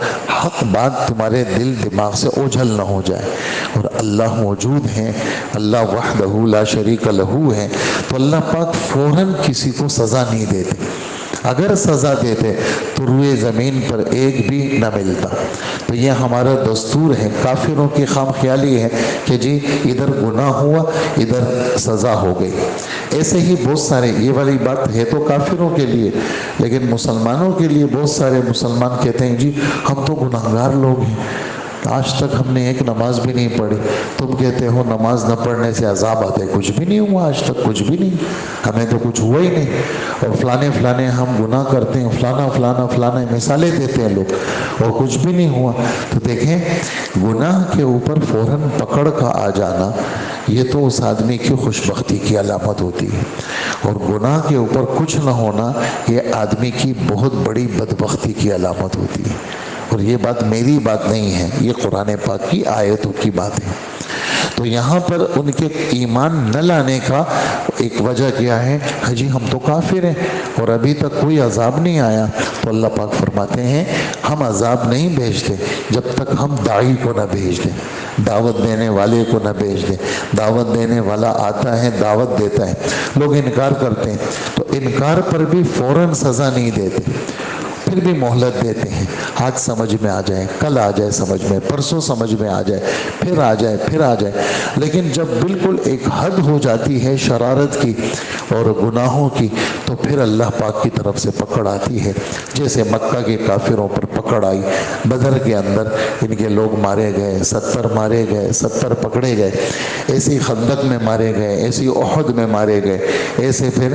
حق بات تمہارے دل دماغ سے اوجھل نہ ہو جائے۔ اور اللہ موجود ہیں، اللہ وحدہ لا شریک لہ ہے، تو اللہ پاک فوراً کسی کو سزا نہیں دیتے۔ اگر سزا دیتے تو روئے زمین پر ایک بھی نہ ملتا۔ تو یہ ہمارا دستور ہے۔ کافروں کی خام خیالی ہے کہ جی ادھر گناہ ہوا ادھر سزا ہو گئی۔ ایسے ہی بہت سارے، یہ والی بات ہے تو کافروں کے لیے، لیکن مسلمانوں کے لیے بہت سارے مسلمان کہتے ہیں جی ہم تو گناہگار لوگ ہیں، آج تک ہم نے ایک نماز بھی نہیں پڑھی، تم کہتے ہو نماز نہ پڑھنے سے عذاب آتا ہے، کچھ بھی نہیں ہوا آج تک، کچھ بھی نہیں، ہمیں تو کچھ ہوا ہی نہیں، اور فلانے فلانے ہم گناہ کرتے ہیں، فلانا فلانا فلانا مثالیں دیتے ہیں لوگ، اور کچھ بھی نہیں ہوا۔ تو دیکھیں گناہ کے اوپر فوراً پکڑ کا آ جانا یہ تو اس آدمی کی خوش بختی کی علامت ہوتی ہے، اور گناہ کے اوپر کچھ نہ ہونا یہ آدمی کی بہت بڑی بدبختی کی علامت ہوتی ہے۔ اور یہ بات میری بات نہیں ہے، یہ قرآن پاک کی آیتوں کی بات ہے۔ تو یہاں پر ان کے ایمان نہ لانے کا ایک وجہ کیا ہے؟ جی ہم تو کافر ہیں اور ابھی تک کوئی عذاب نہیں آیا۔ تو اللہ پاک فرماتے ہیں ہم عذاب نہیں بھیجتے جب تک ہم داعی کو نہ بھیج دیں، دعوت دینے والے کو نہ بھیج دیں۔ دعوت دینے والا آتا ہے، دعوت دیتا ہے، لوگ انکار کرتے ہیں تو انکار پر بھی فوراً سزا نہیں دیتے، پھر بھی مہلت دیتے ہیں، آج سمجھ میں آ جائے، کل آ جائے سمجھ میں، پرسوں سمجھ میں آ جائے، پھر آ جائے، پھر آ جائے۔ لیکن جب بالکل ایک حد ہو جاتی ہے شرارت کی اور گناہوں کی تو پھر اللہ پاک کی طرف سے پکڑ آتی ہے، جیسے مکہ کے کافروں پر پکڑ آئی۔ بدر کے اندر ان کے لوگ مارے گئے، 70 مارے گئے، 70 پکڑے گئے، ایسی خندق میں مارے گئے، ایسی احد میں مارے گئے، ایسے پھر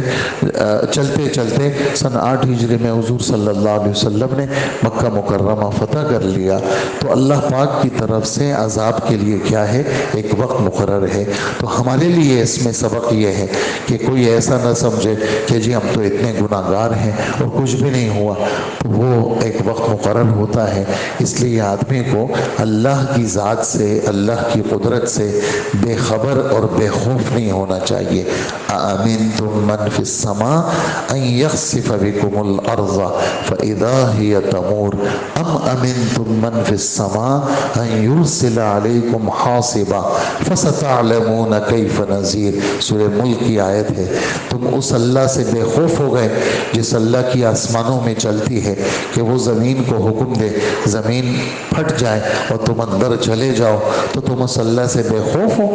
چلتے چلتے سن 8 ہجری میں حضور صلی اللہ علیہ وسلم نے مکہ مکرمہ فتح کر لیا۔ تو اللہ پاک کی طرف سے عذاب کے لیے کیا ہے؟ ایک وقت مقرر ہے۔ تو ہمارے لیے اس میں سبق یہ ہے کہ کوئی ایسا نہ سمجھے کہ جی ہم تو اتنے گناہ گار ہیں اور کچھ بھی نہیں ہوا، تو وہ ایک وقت مقرر ہوتا ہے۔ اس لیے آدمی کو اللہ کی ذات سے، اللہ کی قدرت سے بے خبر اور بے خوف نہیں ہونا چاہیے۔ أَأَمِنْتُم مَّن فِي السَّمَاءِ أَن يَخْسِفَ بِكُمُ الْأَرْضَ فَإِذَا هِيَ تَمُورُ أَمْ أَمِنْتُم مَّن فِي السَّمَاءِ أَن يُرْسِلَ عَلَيْكُمْ حَاصِبًا فَسَتَعْلَمُونَ كَيْفَ نَذِيرِ۔ سورہ ملک کی آیت ہے۔ تم اس اللہ سے بے خوف ہو گئے جس اللہ کی آسمانوں میں چلتی ہے کہ وہ زمین کو حکم دے زمین پھٹ جائے اور تم اندر چلے جاؤ، تو تم اس اللہ سے بے خوف ہو؟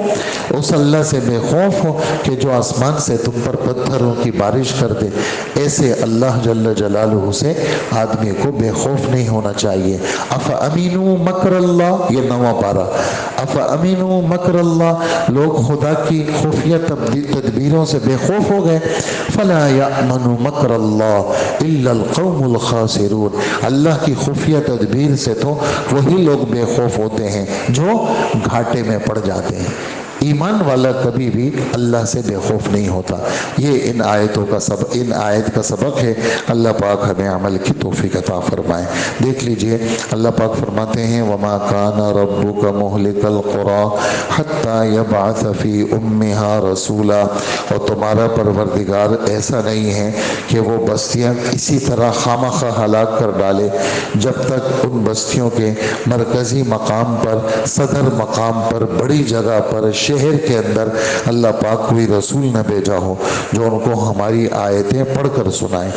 اس اللہ سے بے خوف ہو کہ جو آسمان سے تم پر پتھروں کی بارش کر دے؟ ایسے اللہ جل جلالہ سے آدمی کو بے خوف نہیں ہونا چاہیے۔ افامنوا مکر اللہ، یہ 9واں پارہ، افامنوا مکر اللہ، لوگ خدا کی خفیہ تدبیروں سے بے خوف ہو گئے۔ فلا یأمن مکر اللہ الا القوم الخاسرون، اللہ کی خفیہ تدبیر سے تو وہی لوگ بے خوف ہوتے ہیں جو گھاٹے میں پڑ جاتے ہیں۔ ایمان والا کبھی بھی اللہ سے بے خوف نہیں ہوتا۔ یہ ان آیتوں کا ان آیت کا سبق ہے۔ اللہ پاک ہمیں عمل کی توفیق عطا فرمائے۔ دیکھ لیجئے اللہ پاک فرماتے ہیں وَمَا كَانَ رَبُّكَ مُهْلِكَ الْقُرَىٰ حَتَّىٰ يَبْعَثَ فِي أُمِّهَا رَسُولًا، اور تمہارا پروردگار ایسا نہیں ہے کہ وہ بستیاں اسی طرح خامخواہ ہلاک کر ڈالے جب تک ان بستیوں کے مرکزی مقام پر، صدر مقام پر، بڑی جگہ پر، شہر کے اندر اللہ پاک کوئی رسول نہ بھیجا ہو جو ان کو ہماری آیتیں پڑھ کر سنائے۔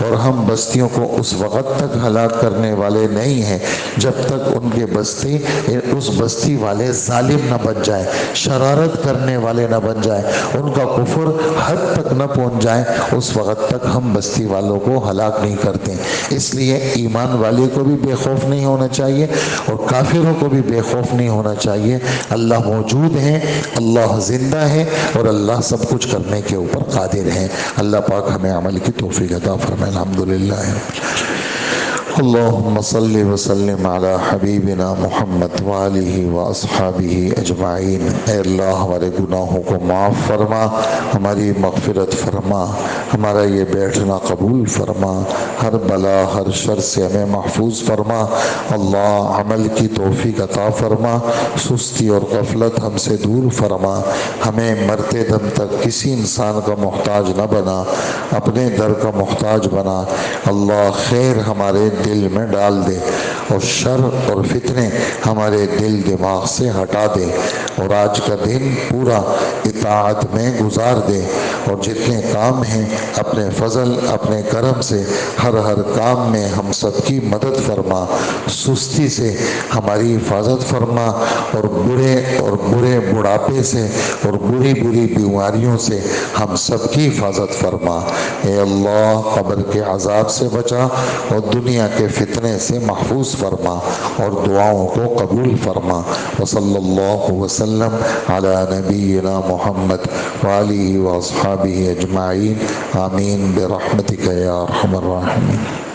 اور ہم بستیوں کو اس وقت تک ہلاک کرنے والے نہیں ہیں جب تک ان کے بستی اس بستی والے ظالم نہ بن جائے، شرارت کرنے والے نہ بن جائے، ان کا کفر حد تک نہ پہنچ جائے، اس وقت تک ہم بستی والوں کو ہلاک نہیں کرتے۔ اس لیے ایمان والے کو بھی بے خوف نہیں ہونا چاہیے اور کافروں کو بھی بے خوف نہیں ہونا چاہیے۔ اللہ موجود ہے، اللہ زندہ ہے اور اللہ سب کچھ کرنے کے اوپر قادر ہے۔ اللہ پاک ہمیں عمل کی توفیق عطا فرمائے۔ الحمدللہ۔ اللہم صلی وسلم علی حبیبنا محمد وآلہ واصحابہ اجمعین۔ اے اللہ ہمارے گناہوں کو معاف فرما، ہماری مغفرت فرما، ہمارا یہ بیٹھنا قبول فرما، ہر بلا ہر شر سے ہمیں محفوظ فرما۔ اللہ عمل کی توفیق عطا فرما، سستی اور غفلت ہم سے دور فرما، ہمیں مرتے دم تک کسی انسان کا محتاج نہ بنا، اپنے در کا محتاج بنا۔ اللہ خیر ہمارے دل میں ڈال دے اور شر اور فتنے ہمارے دل دماغ سے ہٹا دے، اور آج کا دن پورا اطاعت میں گزار دے، اور جتنے کام ہیں اپنے فضل اپنے کرم سے ہر کام میں ہم سب کی مدد فرما، سستی سے ہماری حفاظت فرما، اور برے بڑھاپے سے اور بری بیماریوں سے ہم سب کی حفاظت فرما۔ اے اللہ قبر کے عذاب سے بچا اور دنیا کے فتنے سے محفوظ فرما، اور دعاؤں کو قبول فرما۔ وصلی اللہ وسلم علی نبینا محمد وآلہ واصحابہ اجمعین، آمین برحمتک یا ارحم الراحمین۔